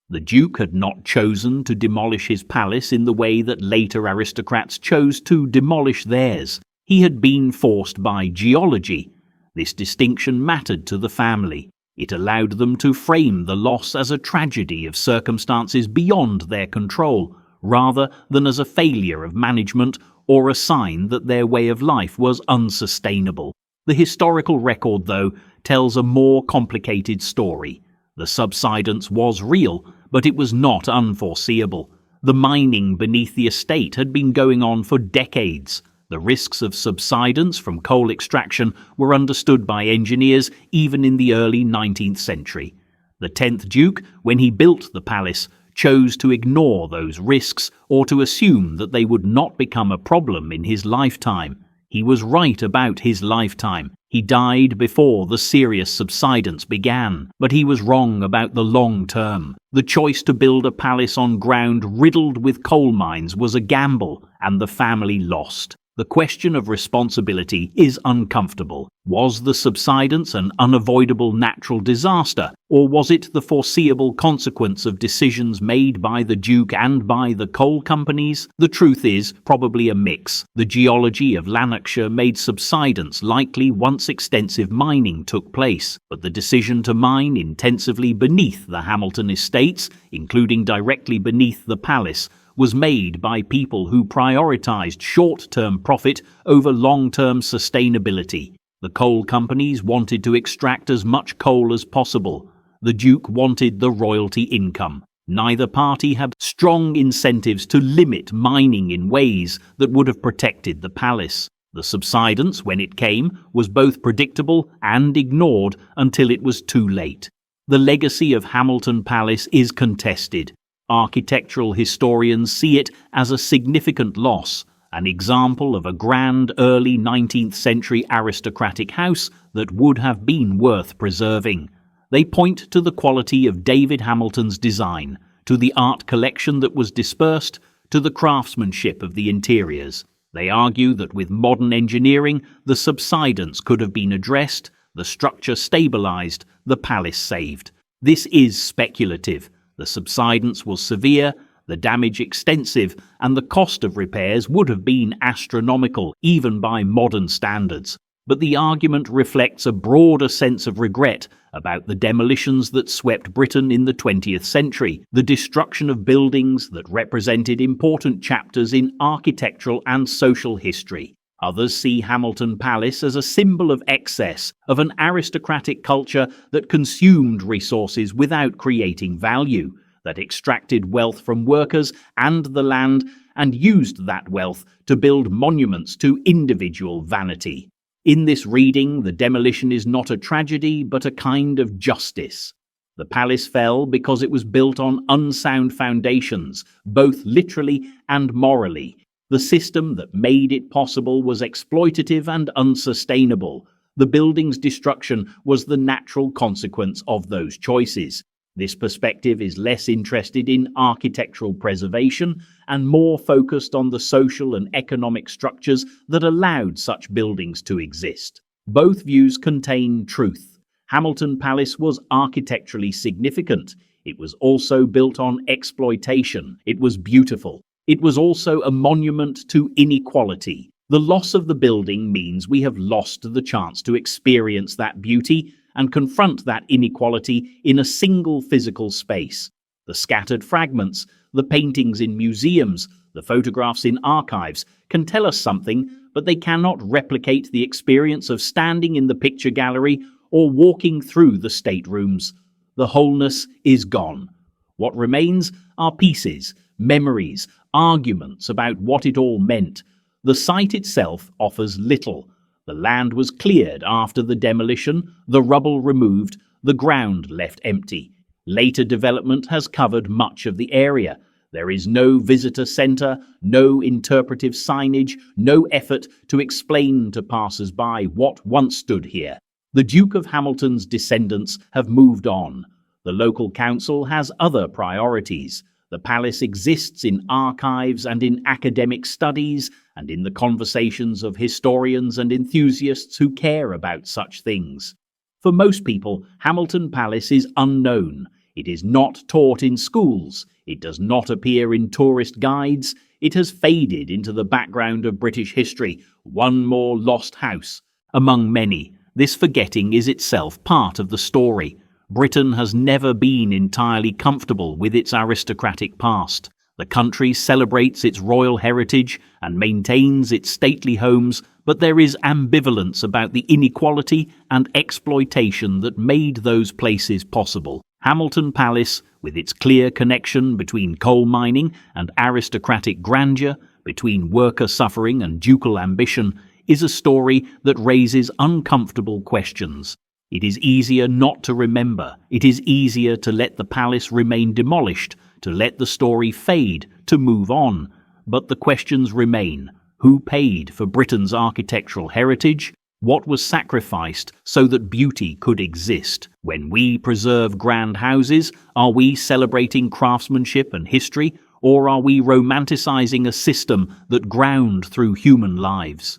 The Duke had not chosen to demolish his palace in the way that later aristocrats chose to demolish theirs. He had been forced by geology. This distinction mattered to the family. It allowed them to frame the loss as a tragedy of circumstances beyond their control, rather than as a failure of management or a sign that their way of life was unsustainable. The historical record, though, tells a more complicated story. The subsidence was real, but it was not unforeseeable. The mining beneath the estate had been going on for decades. The risks of subsidence from coal extraction were understood by engineers even in the early 19th century. The 10th Duke, when he built the palace, chose to ignore those risks or to assume that they would not become a problem in his lifetime. He was right about his lifetime. He died before the serious subsidence began, but he was wrong about the long term. The choice to build a palace on ground riddled with coal mines was a gamble, and the family lost. The question of responsibility is uncomfortable. Was the subsidence an unavoidable natural disaster, or was it the foreseeable consequence of decisions made by the Duke and by the coal companies? The truth is probably a mix. The geology of Lanarkshire made subsidence likely once extensive mining took place, but the decision to mine intensively beneath the Hamilton estates, including directly beneath the palace, was made by people who prioritised short-term profit over long-term sustainability. The coal companies wanted to extract as much coal as possible. The Duke wanted the royalty income. Neither party had strong incentives to limit mining in ways that would have protected the palace. The subsidence, when it came, was both predictable and ignored until it was too late. The legacy of Hamilton Palace is contested. Architectural historians see it as a significant loss, an example of a grand early 19th century aristocratic house that would have been worth preserving. They point to the quality of David Hamilton's design, to the art collection that was dispersed, to the craftsmanship of the interiors. They argue that with modern engineering, the subsidence could have been addressed, the structure stabilized, the palace saved. This is speculative. The subsidence was severe, the damage extensive, and the cost of repairs would have been astronomical, even by modern standards. But the argument reflects a broader sense of regret about the demolitions that swept Britain in the 20th century, the destruction of buildings that represented important chapters in architectural and social history. Others see Hamilton Palace as a symbol of excess, of an aristocratic culture that consumed resources without creating value, that extracted wealth from workers and the land and used that wealth to build monuments to individual vanity. In this reading, the demolition is not a tragedy but a kind of justice. The palace fell because it was built on unsound foundations, both literally and morally. The system that made it possible was exploitative and unsustainable. The building's destruction was the natural consequence of those choices. This perspective is less interested in architectural preservation and more focused on the social and economic structures that allowed such buildings to exist. Both views contain truth. Hamilton Palace was architecturally significant. It was also built on exploitation. It was beautiful. It was also a monument to inequality. The loss of the building means we have lost the chance to experience that beauty and confront that inequality in a single physical space. The scattered fragments, the paintings in museums, the photographs in archives can tell us something, but they cannot replicate the experience of standing in the picture gallery or walking through the staterooms. The wholeness is gone. What remains are pieces, memories, arguments about what it all meant. The site itself offers little. The land was cleared after the demolition, the rubble removed, the ground left empty. Later development has covered much of the area. There is no visitor centre, no interpretive signage, no effort to explain to passers-by what once stood here. The Duke of Hamilton's descendants have moved on. The local council has other priorities. The palace exists in archives and in academic studies and in the conversations of historians and enthusiasts who care about such things. For most people, Hamilton Palace is unknown. It is not taught in schools. It does not appear in tourist guides. It has faded into the background of British history, one more lost house. Among many, this forgetting is itself part of the story. Britain has never been entirely comfortable with its aristocratic past. The country celebrates its royal heritage and maintains its stately homes, but there is ambivalence about the inequality and exploitation that made those places possible. Hamilton Palace, with its clear connection between coal mining and aristocratic grandeur, between worker suffering and ducal ambition, is a story that raises uncomfortable questions. It is easier not to remember. It is easier to let the palace remain demolished, to let the story fade, to move on. But the questions remain. Who paid for Britain's architectural heritage? What was sacrificed so that beauty could exist? When we preserve grand houses, are we celebrating craftsmanship and history, or are we romanticizing a system that ground through human lives?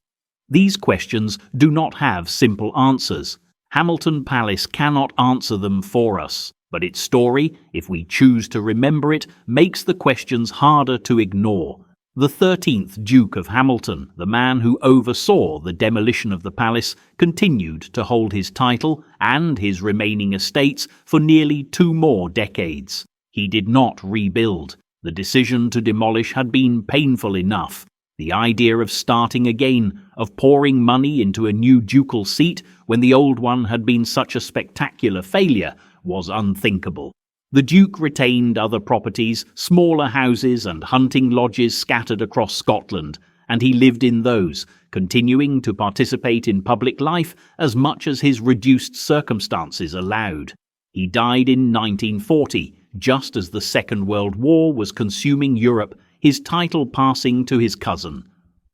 These questions do not have simple answers. Hamilton Palace cannot answer them for us, but its story, if we choose to remember it, makes the questions harder to ignore. The 13th Duke of Hamilton, the man who oversaw the demolition of the palace, continued to hold his title and his remaining estates for nearly 2 more decades. He did not rebuild. The decision to demolish had been painful enough. The idea of starting again, of pouring money into a new ducal seat when the old one had been such a spectacular failure, was unthinkable. The Duke retained other properties, smaller houses and hunting lodges scattered across Scotland, and he lived in those, continuing to participate in public life as much as his reduced circumstances allowed. He died in 1940, just as the Second World War was consuming Europe, his title passing to his cousin.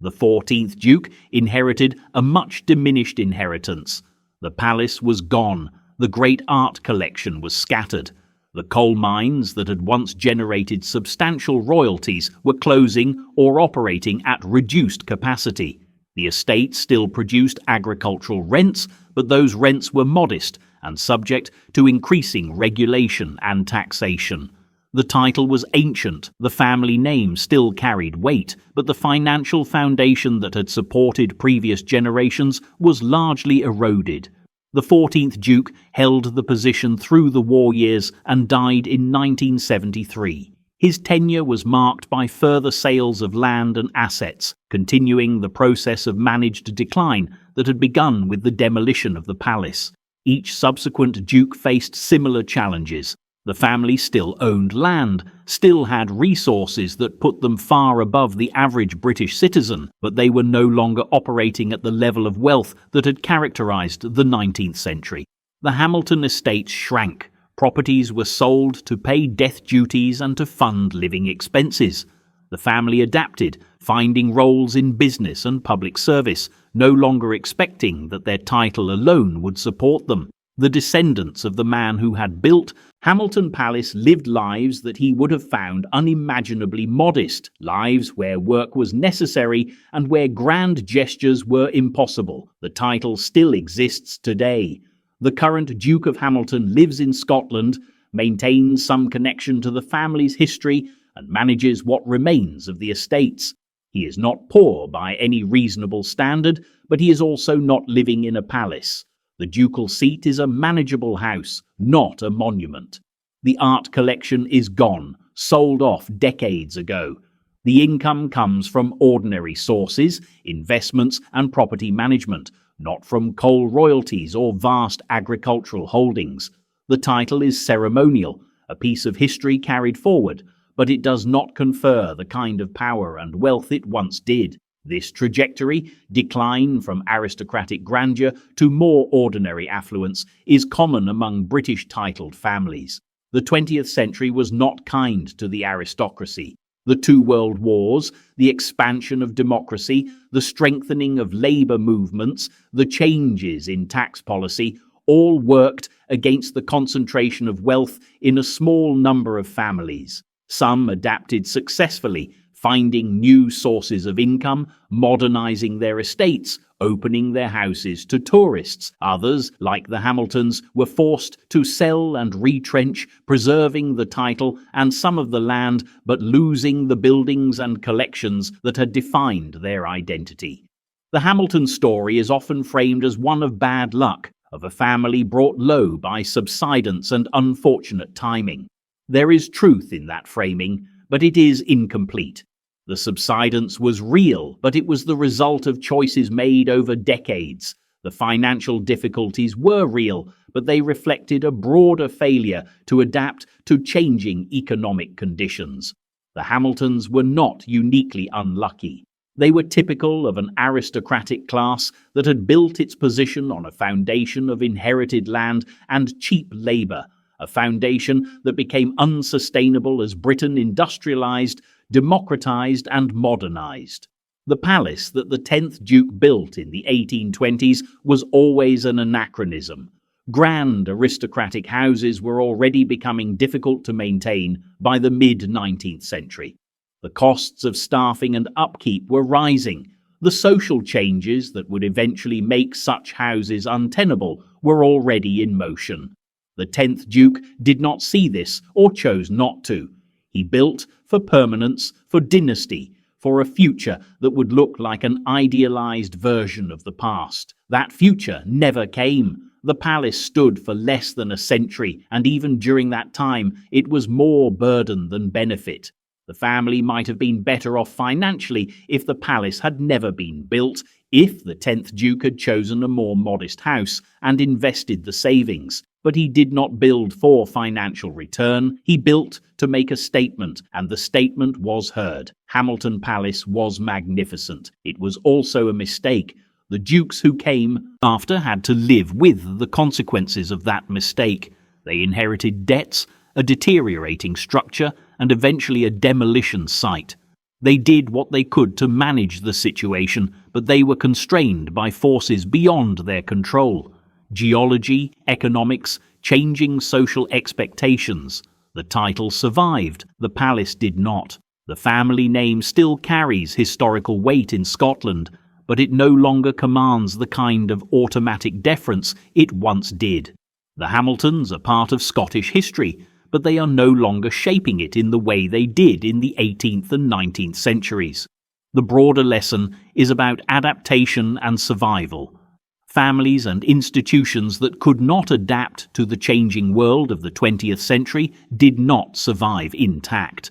The 14th Duke inherited a much diminished inheritance. The palace was gone, the great art collection was scattered. The coal mines that had once generated substantial royalties were closing or operating at reduced capacity. The estate still produced agricultural rents, but those rents were modest and subject to increasing regulation and taxation. The title was ancient, the family name still carried weight, but the financial foundation that had supported previous generations was largely eroded. The 14th Duke held the position through the war years and died in 1973. His tenure was marked by further sales of land and assets, continuing the process of managed decline that had begun with the demolition of the palace. Each subsequent duke faced similar challenges. The family still owned land, still had resources that put them far above the average British citizen, but they were no longer operating at the level of wealth that had characterized the 19th century. The Hamilton estates shrank. Properties were sold to pay death duties and to fund living expenses. The family adapted, finding roles in business and public service, no longer expecting that their title alone would support them. The descendants of the man who had built Hamilton Palace lived lives that he would have found unimaginably modest, lives where work was necessary and where grand gestures were impossible. The title still exists today. The current Duke of Hamilton lives in Scotland, maintains some connection to the family's history, and manages what remains of the estates. He is not poor by any reasonable standard, but he is also not living in a palace. The ducal seat is a manageable house, not a monument. The art collection is gone, sold off decades ago. The income comes from ordinary sources, investments and property management, not from coal royalties or vast agricultural holdings. The title is ceremonial, a piece of history carried forward, but it does not confer the kind of power and wealth it once did. This trajectory, decline from aristocratic grandeur to more ordinary affluence, is common among British titled families. The 20th century was not kind to the aristocracy. The two world wars, the expansion of democracy, the strengthening of labour movements, the changes in tax policy, all worked against the concentration of wealth in a small number of families. Some adapted successfully, finding new sources of income, modernising their estates, opening their houses to tourists. Others, like the Hamiltons, were forced to sell and retrench, preserving the title and some of the land, but losing the buildings and collections that had defined their identity. The Hamilton story is often framed as one of bad luck, of a family brought low by subsidence and unfortunate timing. There is truth in that framing, but it is incomplete. The subsidence was real, but it was the result of choices made over decades. The financial difficulties were real, but they reflected a broader failure to adapt to changing economic conditions. The Hamiltons were not uniquely unlucky. They were typical of an aristocratic class that had built its position on a foundation of inherited land and cheap labour, a foundation that became unsustainable as Britain industrialised, democratised and modernised. The palace that the 10th Duke built in the 1820s was always an anachronism. Grand aristocratic houses were already becoming difficult to maintain by the mid-19th century. The costs of staffing and upkeep were rising. The social changes that would eventually make such houses untenable were already in motion. The 10th Duke did not see this or chose not to. He built for permanence, for dynasty, for a future that would look like an idealized version of the past. That future never came. The palace stood for less than a century, and even during that time, it was more burden than benefit. The family might have been better off financially if the palace had never been built, if the 10th Duke had chosen a more modest house and invested the savings. But he did not build for financial return. He built to make a statement, and the statement was heard. Hamilton Palace was magnificent. It was also a mistake. The dukes who came after had to live with the consequences of that mistake. They inherited debts, a deteriorating structure, and eventually a demolition site. They did what they could to manage the situation, but they were constrained by forces beyond their control. Geology, economics, changing social expectations. The title survived, the palace did not. The family name still carries historical weight in Scotland, but it no longer commands the kind of automatic deference it once did. The Hamiltons are part of Scottish history, but they are no longer shaping it in the way they did in the 18th and 19th centuries. The broader lesson is about adaptation and survival. Families and institutions that could not adapt to the changing world of the 20th century did not survive intact.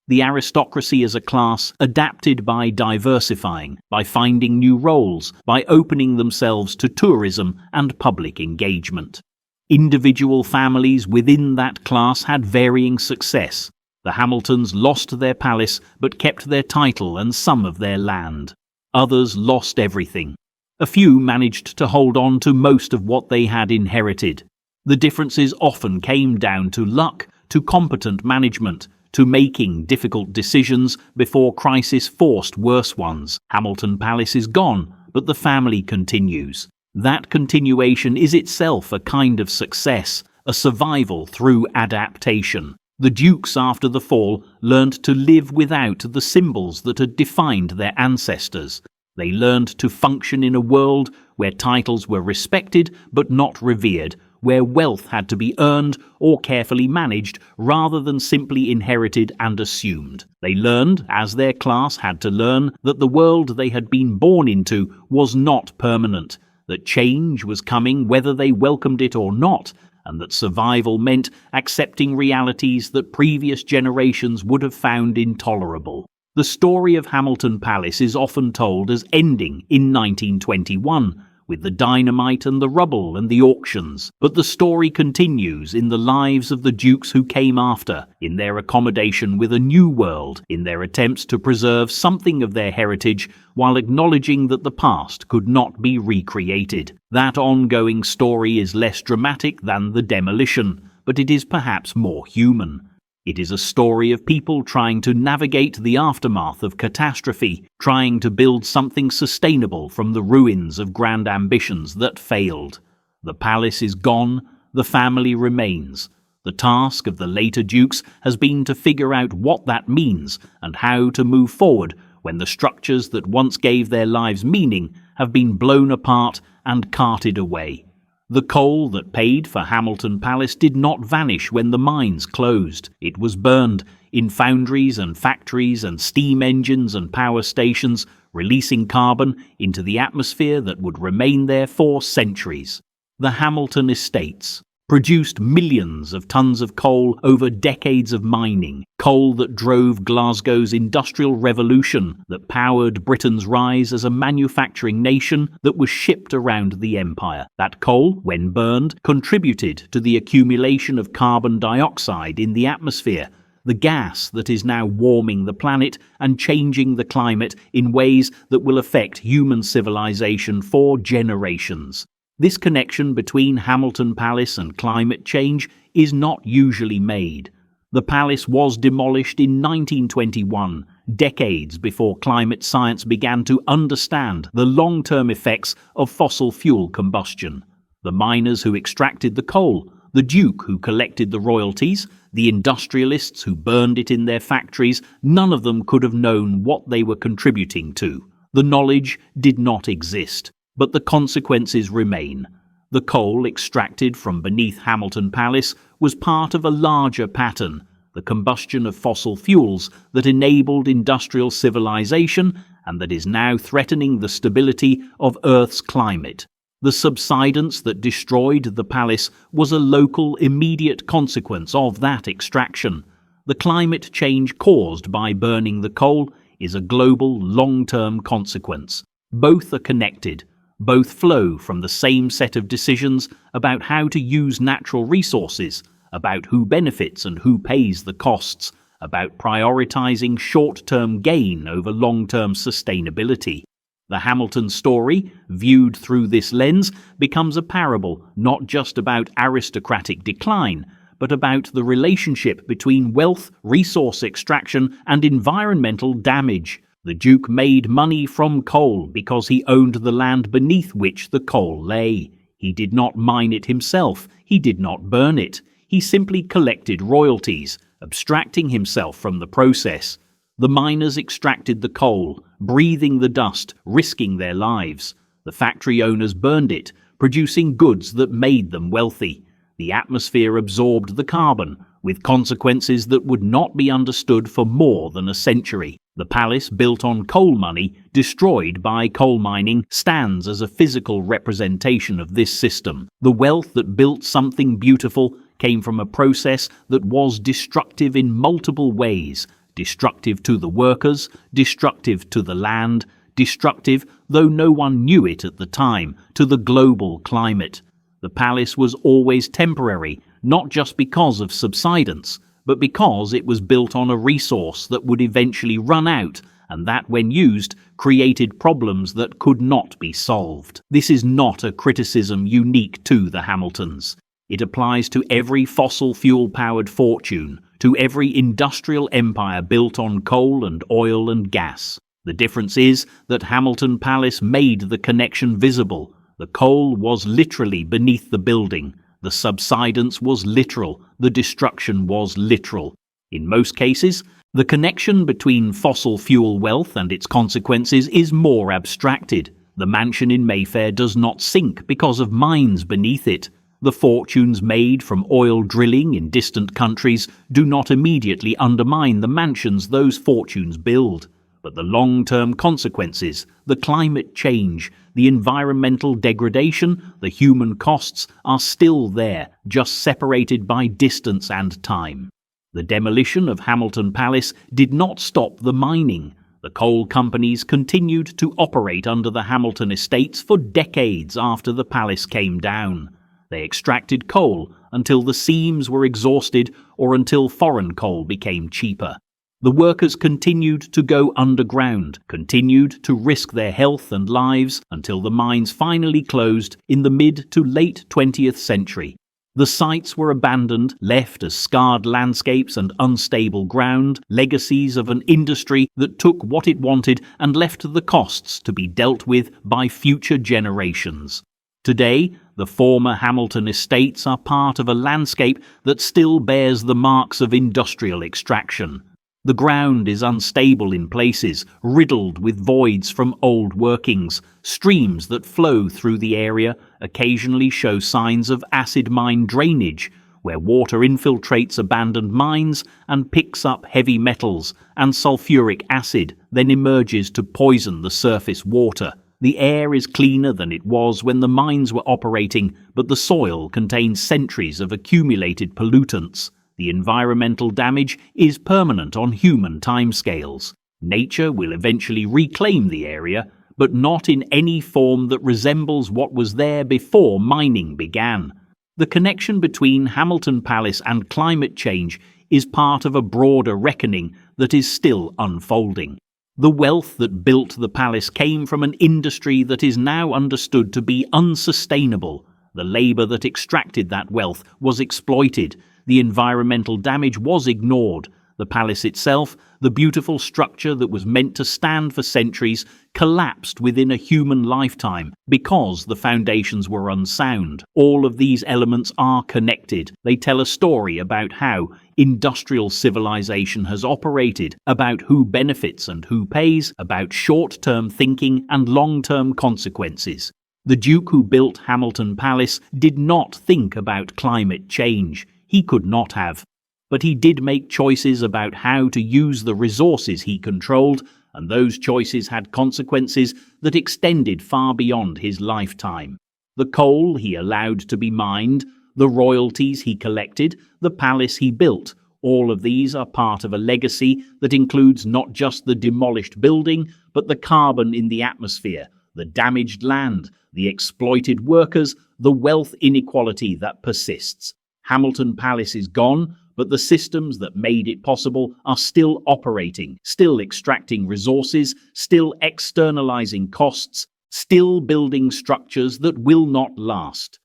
The aristocracy as a class adapted by diversifying, by finding new roles, by opening themselves to tourism and public engagement. Individual families within that class had varying success. The Hamiltons lost their palace but kept their title and some of their land. Others lost everything. A few managed to hold on to most of what they had inherited. The differences often came down to luck, to competent management, to making difficult decisions before crisis forced worse ones. Hamilton Palace is gone, but the family continues. That continuation is itself a kind of success, a survival through adaptation. The dukes after the fall learned to live without the symbols that had defined their ancestors. They learned to function in a world where titles were respected but not revered, where wealth had to be earned or carefully managed rather than simply inherited and assumed. They learned, as their class had to learn, that the world they had been born into was not permanent, that change was coming whether they welcomed it or not, and that survival meant accepting realities that previous generations would have found intolerable. The story of Hamilton Palace is often told as ending in 1921, with the dynamite and the rubble and the auctions, but the story continues in the lives of the dukes who came after, in their accommodation with a new world, in their attempts to preserve something of their heritage while acknowledging that the past could not be recreated. That ongoing story is less dramatic than the demolition, but it is perhaps more human. It is a story of people trying to navigate the aftermath of catastrophe, trying to build something sustainable from the ruins of grand ambitions that failed. The palace is gone, the family remains. The task of the later dukes has been to figure out what that means and how to move forward when the structures that once gave their lives meaning have been blown apart and carted away. The coal that paid for Hamilton Palace did not vanish when the mines closed. It was burned in foundries and factories and steam engines and power stations, releasing carbon into the atmosphere that would remain there for centuries. The Hamilton estates produced millions of tons of coal over decades of mining, coal that drove Glasgow's industrial revolution, that powered Britain's rise as a manufacturing nation that was shipped around the empire. That coal, when burned, contributed to the accumulation of carbon dioxide in the atmosphere, the gas that is now warming the planet and changing the climate in ways that will affect human civilization for generations. This connection between Hamilton Palace and climate change is not usually made. The palace was demolished in 1921, decades before climate science began to understand the long-term effects of fossil fuel combustion. The miners who extracted the coal, the duke who collected the royalties, the industrialists who burned it in their factories, none of them could have known what they were contributing to. The knowledge did not exist. But the consequences remain. The coal extracted from beneath Hamilton Palace was part of a larger pattern, the combustion of fossil fuels that enabled industrial civilization and that is now threatening the stability of Earth's climate. The subsidence that destroyed the palace was a local, immediate consequence of that extraction. The climate change caused by burning the coal is a global, long-term consequence. Both are connected. Both flow from the same set of decisions about how to use natural resources, about who benefits and who pays the costs, about prioritizing short-term gain over long-term sustainability. The Hamilton story, viewed through this lens, becomes a parable not just about aristocratic decline, but about the relationship between wealth, resource extraction, and environmental damage. The Duke made money from coal because he owned the land beneath which the coal lay. He did not mine it himself. He did not burn it. He simply collected royalties, abstracting himself from the process. The miners extracted the coal, breathing the dust, risking their lives. The factory owners burned it, producing goods that made them wealthy. The atmosphere absorbed the carbon, with consequences that would not be understood for more than a century. The palace, built on coal money, destroyed by coal mining, stands as a physical representation of this system. The wealth that built something beautiful came from a process that was destructive in multiple ways. Destructive to the workers, destructive to the land, destructive, though no one knew it at the time, to the global climate. The palace was always temporary, not just because of subsidence, but because it was built on a resource that would eventually run out, and that, when used, created problems that could not be solved. This is not a criticism unique to the Hamiltons. It applies to every fossil fuel-powered fortune, to every industrial empire built on coal and oil and gas. The difference is that Hamilton Palace made the connection visible. The coal was literally beneath the building. The subsidence was literal. The destruction was literal. In most cases, the connection between fossil fuel wealth and its consequences is more abstracted. The mansion in Mayfair does not sink because of mines beneath it. The fortunes made from oil drilling in distant countries do not immediately undermine the mansions those fortunes build, but the long-term consequences, the climate change, the environmental degradation, the human costs are still there, just separated by distance and time. The demolition of Hamilton Palace did not stop the mining. The coal companies continued to operate under the Hamilton estates for decades after the palace came down. They extracted coal until the seams were exhausted or until foreign coal became cheaper. The workers continued to go underground, continued to risk their health and lives until the mines finally closed in the mid to late 20th century. The sites were abandoned, left as scarred landscapes and unstable ground, legacies of an industry that took what it wanted and left the costs to be dealt with by future generations. Today, the former Hamilton estates are part of a landscape that still bears the marks of industrial extraction. The ground is unstable in places, riddled with voids from old workings. Streams that flow through the area occasionally show signs of acid mine drainage, where water infiltrates abandoned mines and picks up heavy metals and sulfuric acid, then emerges to poison the surface water. The air is cleaner than it was when the mines were operating, but the soil contains centuries of accumulated pollutants. The environmental damage is permanent on human timescales. Nature will eventually reclaim the area, but not in any form that resembles what was there before mining began. The connection between Hamilton Palace and climate change is part of a broader reckoning that is still unfolding. The wealth that built the palace came from an industry that is now understood to be unsustainable. The labour that extracted that wealth was exploited. The environmental damage was ignored. The palace itself, the beautiful structure that was meant to stand for centuries, collapsed within a human lifetime because the foundations were unsound. All of these elements are connected. They tell a story about how industrial civilization has operated, about who benefits and who pays, about short-term thinking and long-term consequences. The Duke who built Hamilton Palace did not think about climate change. He could not have. But he did make choices about how to use the resources he controlled, and those choices had consequences that extended far beyond his lifetime. The coal he allowed to be mined, the royalties he collected, the palace he built, all of these are part of a legacy that includes not just the demolished building, but the carbon in the atmosphere, the damaged land, the exploited workers, the wealth inequality that persists. Hamilton Palace is gone, but the systems that made it possible are still operating, still extracting resources, still externalizing costs, still building structures that will not last.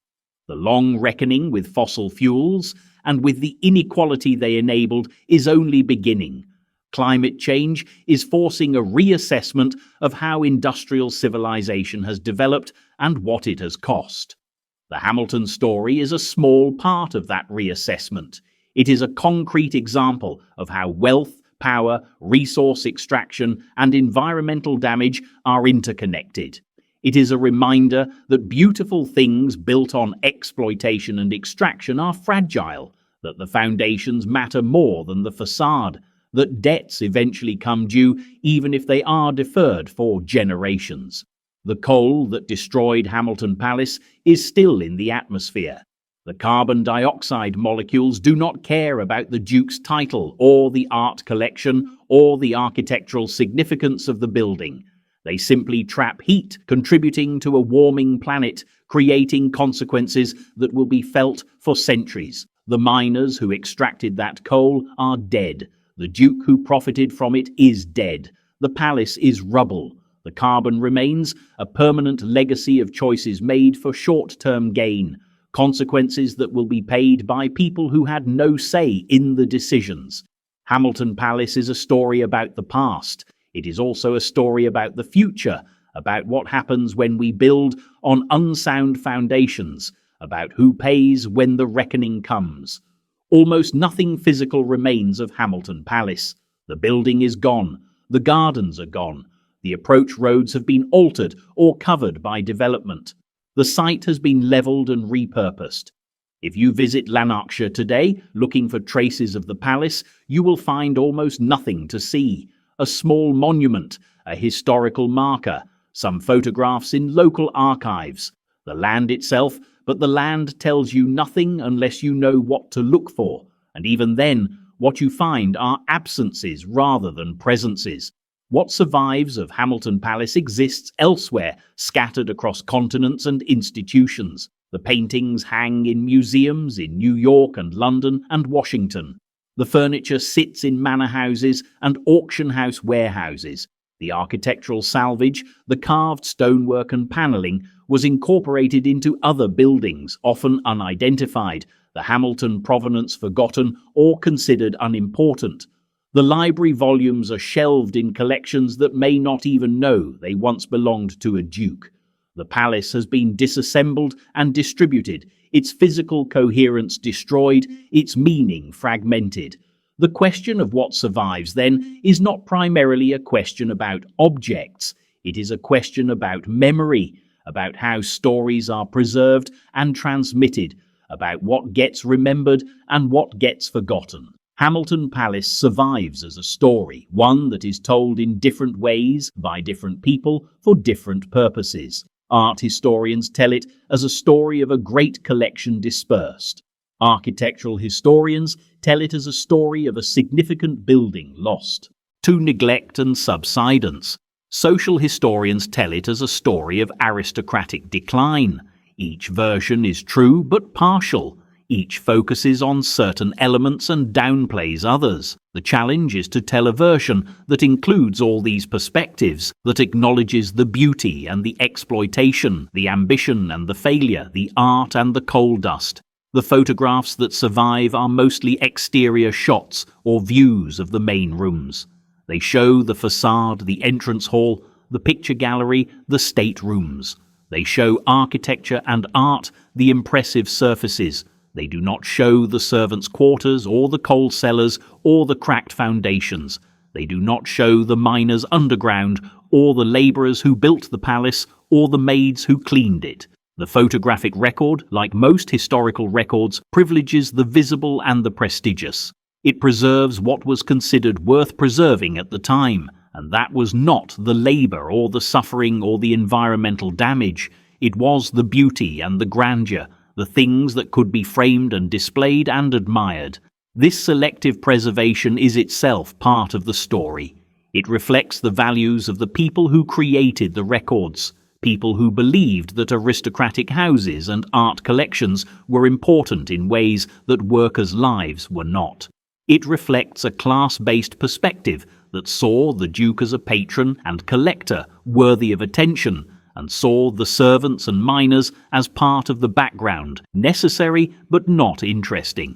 The long reckoning with fossil fuels and with the inequality they enabled is only beginning. Climate change is forcing a reassessment of how industrial civilization has developed and what it has cost. The Hamilton story is a small part of that reassessment. It is a concrete example of how wealth, power, resource extraction, and environmental damage are interconnected. It is a reminder that beautiful things built on exploitation and extraction are fragile, that the foundations matter more than the facade, that debts eventually come due even if they are deferred for generations. The coal that destroyed Hamilton Palace is still in the atmosphere. The carbon dioxide molecules do not care about the Duke's title or the art collection or the architectural significance of the building. They simply trap heat, contributing to a warming planet, creating consequences that will be felt for centuries. The miners who extracted that coal are dead. The Duke who profited from it is dead. The palace is rubble. The carbon remains, a permanent legacy of choices made for short-term gain, consequences that will be paid by people who had no say in the decisions. Hamilton Palace is a story about the past. It is also a story about the future, about what happens when we build on unsound foundations, about who pays when the reckoning comes. Almost nothing physical remains of Hamilton Palace. The building is gone. The gardens are gone. The approach roads have been altered or covered by development. The site has been levelled and repurposed. If you visit Lanarkshire today, looking for traces of the palace, you will find almost nothing to see. A small monument, a historical marker, some photographs in local archives. The land itself, but the land tells you nothing unless you know what to look for. And even then, what you find are absences rather than presences. What survives of Hamilton Palace exists elsewhere, scattered across continents and institutions. The paintings hang in museums in New York and London and Washington. The furniture sits in manor houses and auction house warehouses. The architectural salvage, the carved stonework and panelling, was incorporated into other buildings, often unidentified, the Hamilton provenance forgotten or considered unimportant. The library volumes are shelved in collections that may not even know they once belonged to a duke. The palace has been disassembled and distributed, its physical coherence destroyed, its meaning fragmented. The question of what survives, then, is not primarily a question about objects. It is a question about memory, about how stories are preserved and transmitted, about what gets remembered and what gets forgotten. Hamilton Palace survives as a story, one that is told in different ways by different people for different purposes. Art historians tell it as a story of a great collection dispersed. Architectural historians tell it as a story of a significant building lost to neglect and subsidence. Social historians tell it as a story of aristocratic decline. Each version is true but partial. Each focuses on certain elements and downplays others. The challenge is to tell a version that includes all these perspectives, that acknowledges the beauty and the exploitation, the ambition and the failure, the art and the coal dust. The photographs that survive are mostly exterior shots or views of the main rooms. They show the facade, the entrance hall, the picture gallery, the state rooms. They show architecture and art, the impressive surfaces. They do not show the servants' quarters or the coal cellars or the cracked foundations. They do not show the miners underground or the labourers who built the palace or the maids who cleaned it. The photographic record, like most historical records, privileges the visible and the prestigious. It preserves what was considered worth preserving at the time, and that was not the labour or the suffering or the environmental damage. It was the beauty and the grandeur, the things that could be framed and displayed and admired. This selective preservation is itself part of the story. It reflects the values of the people who created the records, people who believed that aristocratic houses and art collections were important in ways that workers' lives were not. It reflects a class-based perspective that saw the Duke as a patron and collector worthy of attention, and saw the servants and miners as part of the background, necessary but not interesting.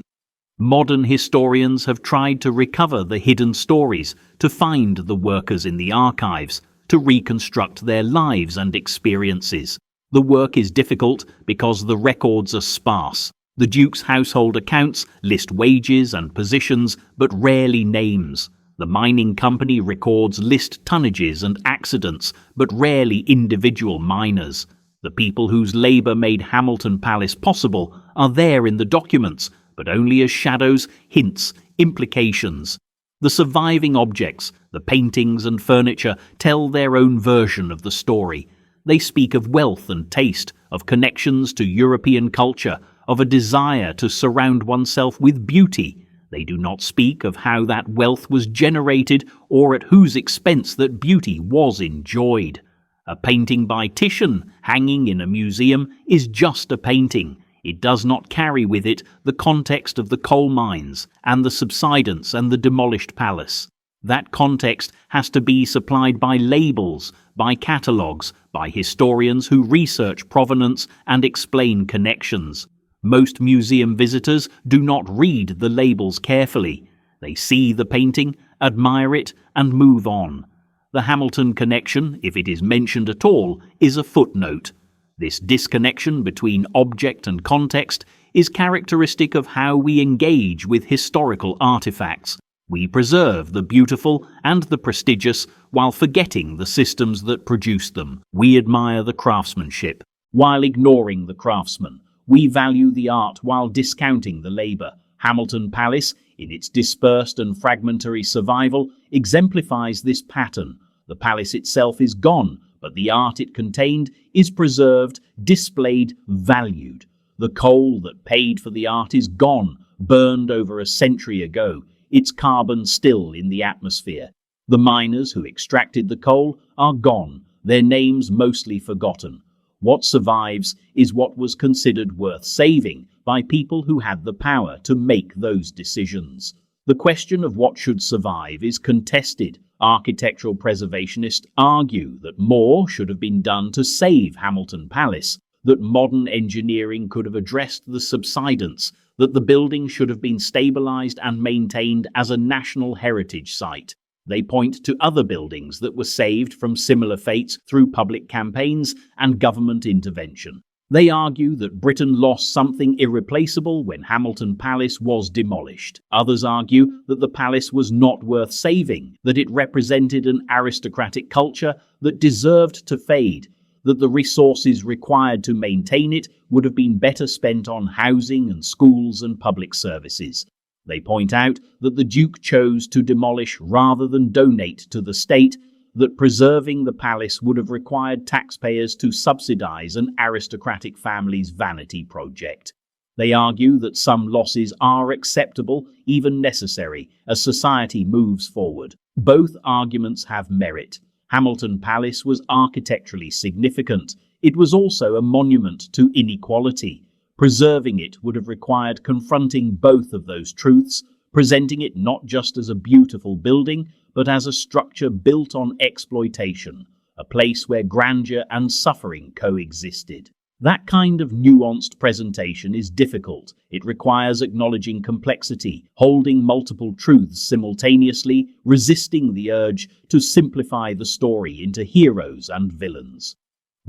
Modern historians have tried to recover the hidden stories, to find the workers in the archives, to reconstruct their lives and experiences. The work is difficult because the records are sparse. The Duke's household accounts list wages and positions, but rarely names. The mining company records list tonnages and accidents, but rarely individual miners. The people whose labour made Hamilton Palace possible are there in the documents, but only as shadows, hints, implications. The surviving objects, the paintings and furniture, tell their own version of the story. They speak of wealth and taste, of connections to European culture, of a desire to surround oneself with beauty. They do not speak of how that wealth was generated or at whose expense that beauty was enjoyed. A painting by Titian hanging in a museum is just a painting. It does not carry with it the context of the coal mines and the subsidence and the demolished palace. That context has to be supplied by labels, by catalogues, by historians who research provenance and explain connections. Most museum visitors do not read the labels carefully. They see the painting, admire it, and move on. The Hamilton connection, if it is mentioned at all, is a footnote. This disconnection between object and context is characteristic of how we engage with historical artifacts. We preserve the beautiful and the prestigious while forgetting the systems that produced them. We admire the craftsmanship while ignoring the craftsman. We value the art while discounting the labour. Hamilton Palace, in its dispersed and fragmentary survival, exemplifies this pattern. The palace itself is gone, but the art it contained is preserved, displayed, valued. The coal that paid for the art is gone, burned over a century ago, its carbon still in the atmosphere. The miners who extracted the coal are gone, their names mostly forgotten. What survives is what was considered worth saving by people who had the power to make those decisions. The question of what should survive is contested. Architectural preservationists argue that more should have been done to save Hamilton Palace, that modern engineering could have addressed the subsidence, that the building should have been stabilized and maintained as a national heritage site. They point to other buildings that were saved from similar fates through public campaigns and government intervention. They argue that Britain lost something irreplaceable when Hamilton Palace was demolished. Others argue that the palace was not worth saving, that it represented an aristocratic culture that deserved to fade, that the resources required to maintain it would have been better spent on housing and schools and public services. They point out that the Duke chose to demolish rather than donate to the state, that preserving the palace would have required taxpayers to subsidize an aristocratic family's vanity project. They argue that some losses are acceptable, even necessary, as society moves forward. Both arguments have merit. Hamilton Palace was architecturally significant. It was also a monument to inequality. Preserving it would have required confronting both of those truths, presenting it not just as a beautiful building, but as a structure built on exploitation, a place where grandeur and suffering coexisted. That kind of nuanced presentation is difficult. It requires acknowledging complexity, holding multiple truths simultaneously, resisting the urge to simplify the story into heroes and villains.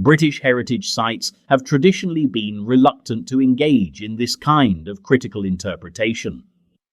British heritage sites have traditionally been reluctant to engage in this kind of critical interpretation.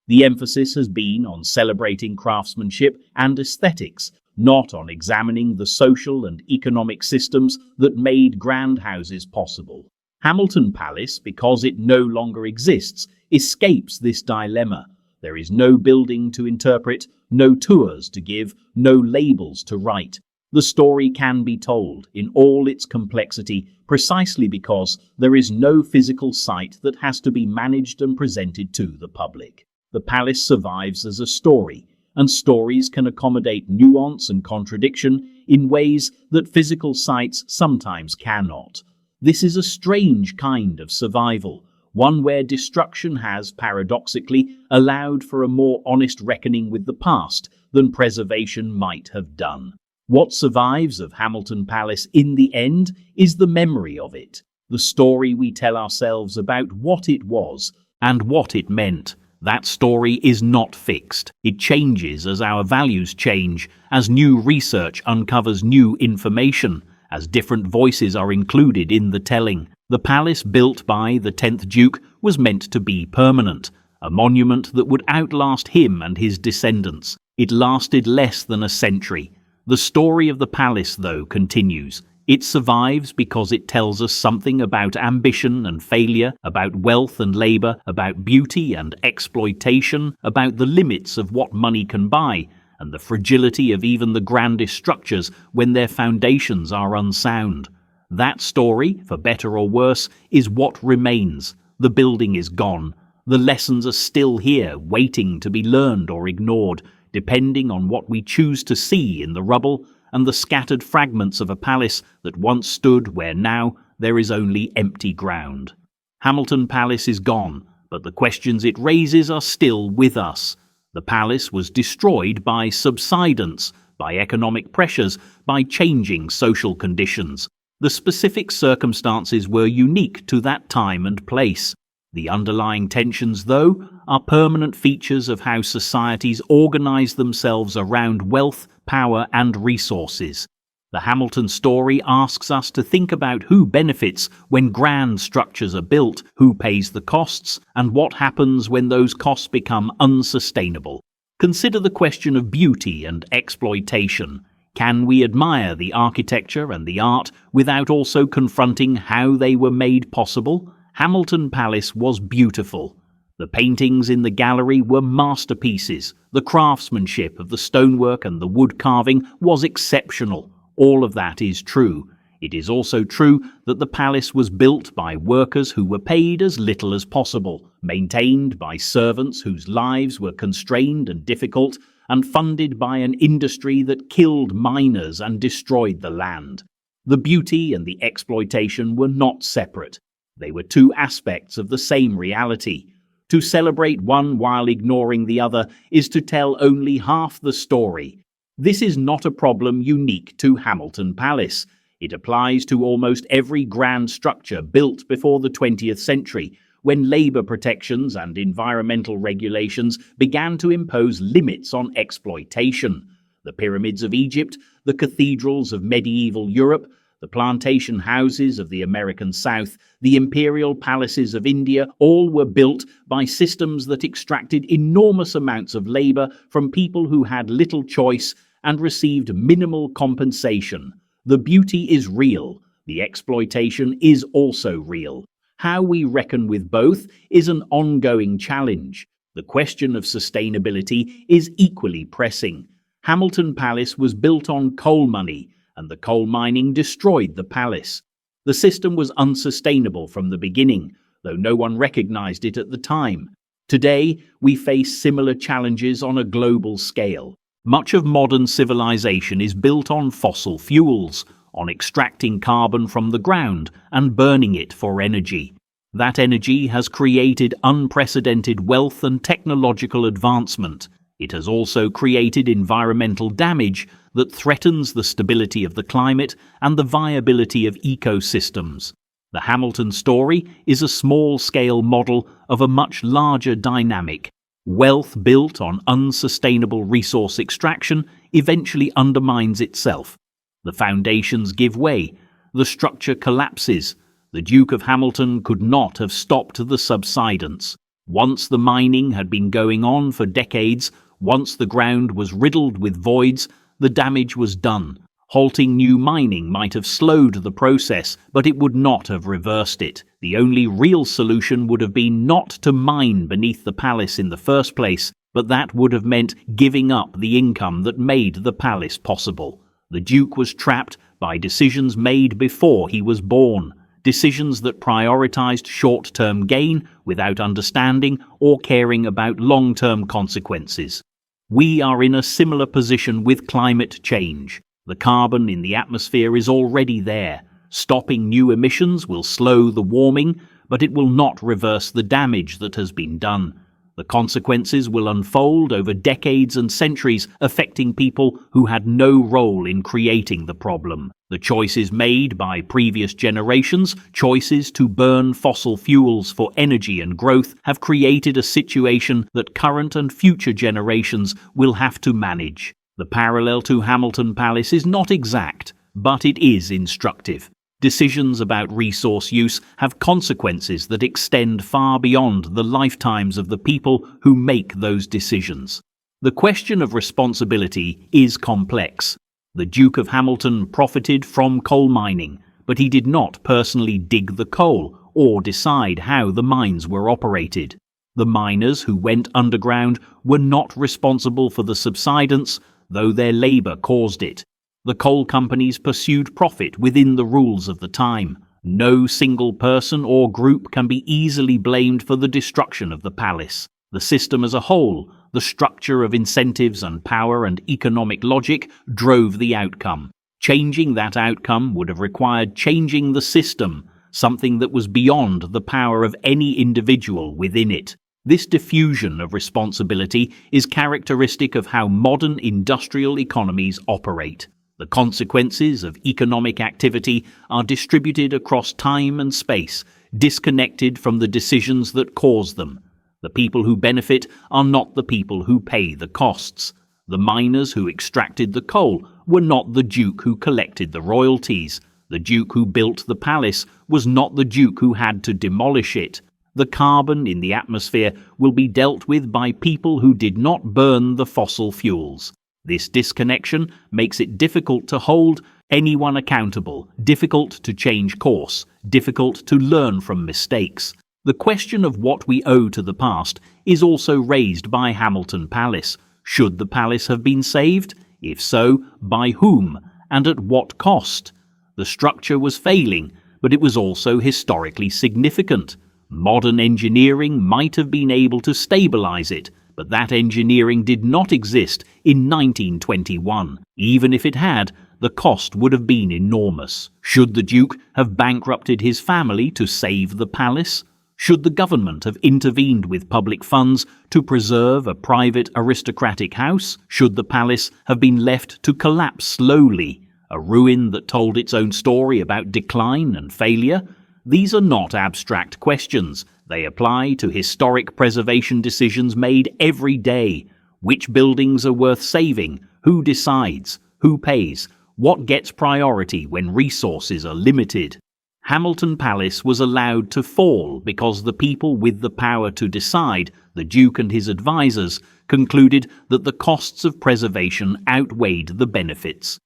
The emphasis has been on celebrating craftsmanship and aesthetics, not on examining the social and economic systems that made grand houses possible. Hamilton Palace, because it no longer exists, escapes this dilemma. There is no building to interpret, no tours to give, no labels to write. The story can be told in all its complexity precisely because there is no physical site that has to be managed and presented to the public. The palace survives as a story, and stories can accommodate nuance and contradiction in ways that physical sites sometimes cannot. This is a strange kind of survival, one where destruction has, paradoxically, allowed for a more honest reckoning with the past than preservation might have done. What survives of Hamilton Palace in the end is the memory of it, the story we tell ourselves about what it was and what it meant. That story is not fixed. It changes as our values change, as new research uncovers new information, as different voices are included in the telling. The palace built by the 10th Duke was meant to be permanent, a monument that would outlast him and his descendants. It lasted less than a century. The story of the palace, though, continues. It survives because it tells us something about ambition and failure, about wealth and labour, about beauty and exploitation, about the limits of what money can buy, and the fragility of even the grandest structures when their foundations are unsound. That story, for better or worse, is what remains. The building is gone. The lessons are still here, waiting to be learned or ignored, depending on what we choose to see in the rubble and the scattered fragments of a palace that once stood where now there is only empty ground. Hamilton Palace is gone, but the questions it raises are still with us. The palace was destroyed by subsidence, by economic pressures, by changing social conditions. The specific circumstances were unique to that time and place. The underlying tensions, though, are permanent features of how societies organize themselves around wealth, power, and resources. The Hamilton story asks us to think about who benefits when grand structures are built, who pays the costs, and what happens when those costs become unsustainable. Consider the question of beauty and exploitation. Can we admire the architecture and the art without also confronting how they were made possible? Hamilton Palace was beautiful. The paintings in the gallery were masterpieces. The craftsmanship of the stonework and the wood carving was exceptional. All of that is true. It is also true that the palace was built by workers who were paid as little as possible, maintained by servants whose lives were constrained and difficult, and funded by an industry that killed miners and destroyed the land. The beauty and the exploitation were not separate. They were two aspects of the same reality. To celebrate one while ignoring the other is to tell only half the story. This is not a problem unique to Hamilton Palace. It applies to almost every grand structure built before the 20th century, when labour protections and environmental regulations began to impose limits on exploitation. The pyramids of Egypt, the cathedrals of medieval Europe, the plantation houses of the American South, the imperial palaces of India, all were built by systems that extracted enormous amounts of labour from people who had little choice and received minimal compensation. The beauty is real. The exploitation is also real. How we reckon with both is an ongoing challenge. The question of sustainability is equally pressing. Hamilton Palace was built on coal money, and the coal mining destroyed the palace. The system was unsustainable from the beginning, though no one recognized it at the time. Today, we face similar challenges on a global scale. Much of modern civilization is built on fossil fuels, on extracting carbon from the ground and burning it for energy. That energy has created unprecedented wealth and technological advancement. It has also created environmental damage that threatens the stability of the climate and the viability of ecosystems. The Hamilton story is a small-scale model of a much larger dynamic. Wealth built on unsustainable resource extraction eventually undermines itself. The foundations give way. The structure collapses. The Duke of Hamilton could not have stopped the subsidence. Once the mining had been going on for decades, once the ground was riddled with voids, the damage was done. Halting new mining might have slowed the process, but it would not have reversed it. The only real solution would have been not to mine beneath the palace in the first place, but that would have meant giving up the income that made the palace possible. The Duke was trapped by decisions made before he was born, decisions that prioritized short-term gain without understanding or caring about long-term consequences. We are in a similar position with climate change. The carbon in the atmosphere is already there. Stopping new emissions will slow the warming, but it will not reverse the damage that has been done. The consequences will unfold over decades and centuries, affecting people who had no role in creating the problem. The choices made by previous generations, choices to burn fossil fuels for energy and growth, have created a situation that current and future generations will have to manage. The parallel to Hamilton Palace is not exact, but it is instructive. Decisions about resource use have consequences that extend far beyond the lifetimes of the people who make those decisions. The question of responsibility is complex. The Duke of Hamilton profited from coal mining, but he did not personally dig the coal or decide how the mines were operated. The miners who went underground were not responsible for the subsidence, though their labour caused it. The coal companies pursued profit within the rules of the time. No single person or group can be easily blamed for the destruction of the palace. The system as a whole, the structure of incentives and power and economic logic drove the outcome. Changing that outcome would have required changing the system, something that was beyond the power of any individual within it. This diffusion of responsibility is characteristic of how modern industrial economies operate. The consequences of economic activity are distributed across time and space, disconnected from the decisions that cause them. The people who benefit are not the people who pay the costs. The miners who extracted the coal were not the Duke who collected the royalties. The Duke who built the palace was not the Duke who had to demolish it. The carbon in the atmosphere will be dealt with by people who did not burn the fossil fuels. This disconnection makes it difficult to hold anyone accountable, difficult to change course, difficult to learn from mistakes. The question of what we owe to the past is also raised by Hamilton Palace. Should the palace have been saved? If so, by whom, and at what cost? The structure was failing, but it was also historically significant. Modern engineering might have been able to stabilize it, but that engineering did not exist in 1921. Even if it had, the cost would have been enormous. Should the Duke have bankrupted his family to save the palace? Should the government have intervened with public funds to preserve a private aristocratic house? Should the palace have been left to collapse slowly, a ruin that told its own story about decline and failure? These are not abstract questions. They apply to historic preservation decisions made every day. Which buildings are worth saving? Who decides? Who pays? What gets priority when resources are limited? Hamilton Palace was allowed to fall because the people with the power to decide, the Duke and his advisers, concluded that the costs of preservation outweighed the benefits.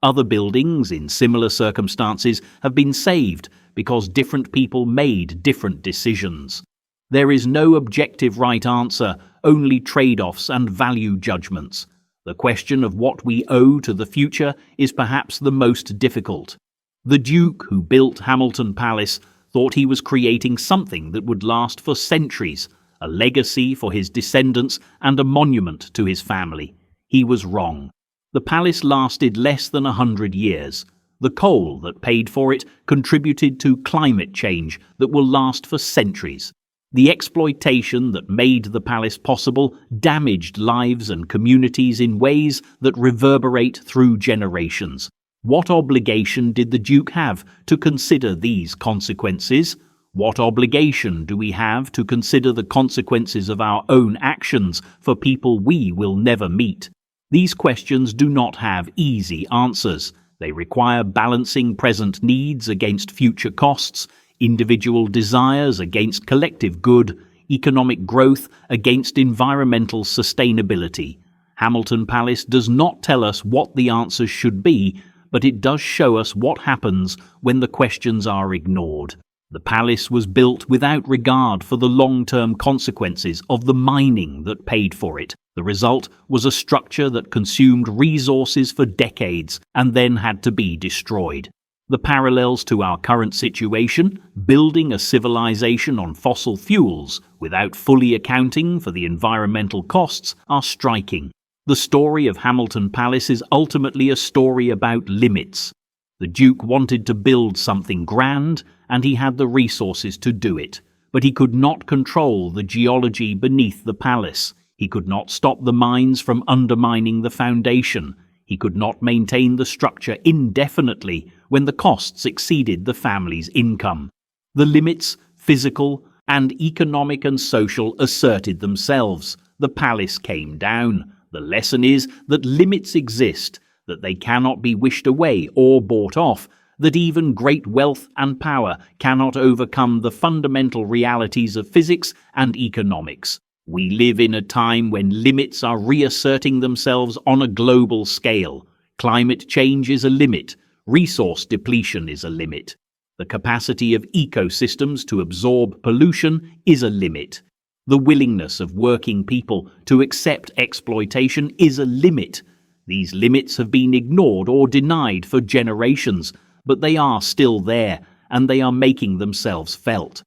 Other buildings in similar circumstances have been saved because different people made different decisions. There is no objective right answer, only trade-offs and value judgments. The question of what we owe to the future is perhaps the most difficult. The Duke who built Hamilton Palace thought he was creating something that would last for centuries, a legacy for his descendants and a monument to his family. He was wrong. The palace lasted less than 100 years. The coal that paid for it contributed to climate change that will last for centuries. The exploitation that made the palace possible damaged lives and communities in ways that reverberate through generations. What obligation did the Duke have to consider these consequences? What obligation do we have to consider the consequences of our own actions for people we will never meet? These questions do not have easy answers. They require balancing present needs against future costs, individual desires against collective good, economic growth against environmental sustainability. Hamilton Palace does not tell us what the answers should be, but it does show us what happens when the questions are ignored. The palace was built without regard for the long-term consequences of the mining that paid for it. The result was a structure that consumed resources for decades and then had to be destroyed. The parallels to our current situation, building a civilization on fossil fuels without fully accounting for the environmental costs, are striking. The story of Hamilton Palace is ultimately a story about limits. The Duke wanted to build something grand, and he had the resources to do it. But he could not control the geology beneath the palace. He could not stop the mines from undermining the foundation. He could not maintain the structure indefinitely when the costs exceeded the family's income. The limits, physical and economic and social, asserted themselves. The palace came down. The lesson is that limits exist, that they cannot be wished away or bought off, that even great wealth and power cannot overcome the fundamental realities of physics and economics. We live in a time when limits are reasserting themselves on a global scale. Climate change is a limit. Resource depletion is a limit. The capacity of ecosystems to absorb pollution is a limit. The willingness of working people to accept exploitation is a limit. These limits have been ignored or denied for generations, but they are still there, and they are making themselves felt.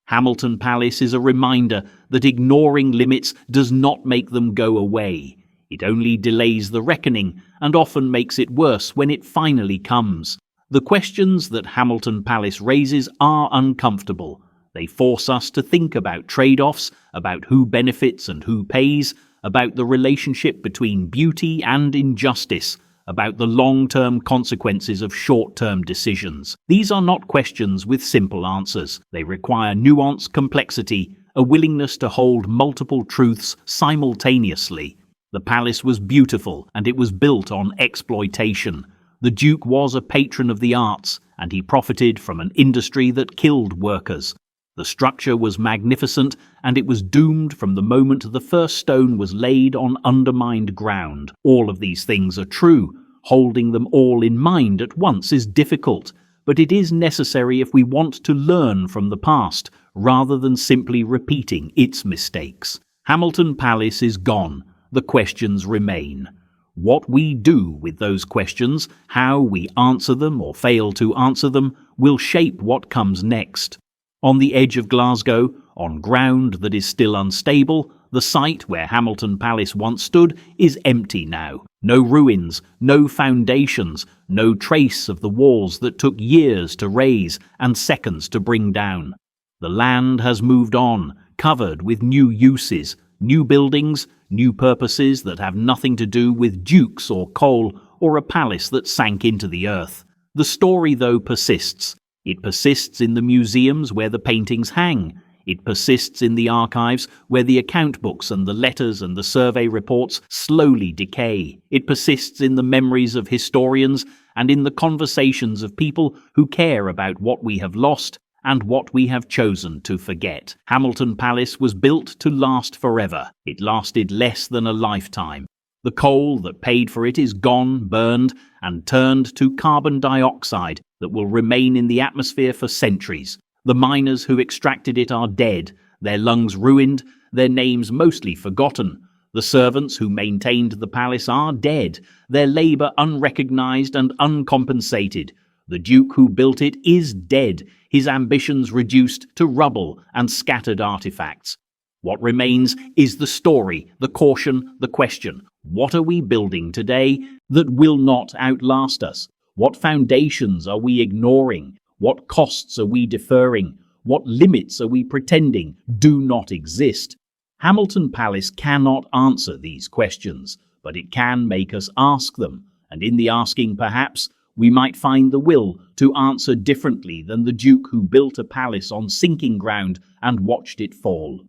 Hamilton Palace is a reminder that ignoring limits does not make them go away. It only delays the reckoning, and often makes it worse when it finally comes. The questions that Hamilton Palace raises are uncomfortable. They force us to think about trade-offs, about who benefits and who pays, about the relationship between beauty and injustice, about the long-term consequences of short-term decisions. These are not questions with simple answers. They require nuance, complexity, a willingness to hold multiple truths simultaneously. The palace was beautiful, and it was built on exploitation. The Duke was a patron of the arts, and he profited from an industry that killed workers. The structure was magnificent, and it was doomed from the moment the first stone was laid on undermined ground. All of these things are true. Holding them all in mind at once is difficult, but it is necessary if we want to learn from the past, rather than simply repeating its mistakes. Hamilton Palace is gone. The questions remain. What we do with those questions, how we answer them or fail to answer them, will shape what comes next. On the edge of Glasgow, on ground that is still unstable, the site where Hamilton Palace once stood is empty now. No ruins, no foundations, no trace of the walls that took years to raise and seconds to bring down. The land has moved on, covered with new uses, new buildings, new purposes that have nothing to do with dukes or coal or a palace that sank into the earth. The story, though, persists. It persists in the museums where the paintings hang. It persists in the archives where the account books and the letters and the survey reports slowly decay. It persists in the memories of historians and in the conversations of people who care about what we have lost and what we have chosen to forget. Hamilton Palace was built to last forever. It lasted less than a lifetime. The coal that paid for it is gone, burned, and turned to carbon dioxide that will remain in the atmosphere for centuries. The miners who extracted it are dead, their lungs ruined, their names mostly forgotten. The servants who maintained the palace are dead, their labour unrecognised and uncompensated. The Duke who built it is dead, his ambitions reduced to rubble and scattered artefacts. What remains is the story, the caution, the question. What are we building today that will not outlast us? What foundations are we ignoring? What costs are we deferring? What limits are we pretending do not exist? Hamilton Palace cannot answer these questions, but it can make us ask them, and in the asking, perhaps, we might find the will to answer differently than the Duke who built a palace on sinking ground and watched it fall.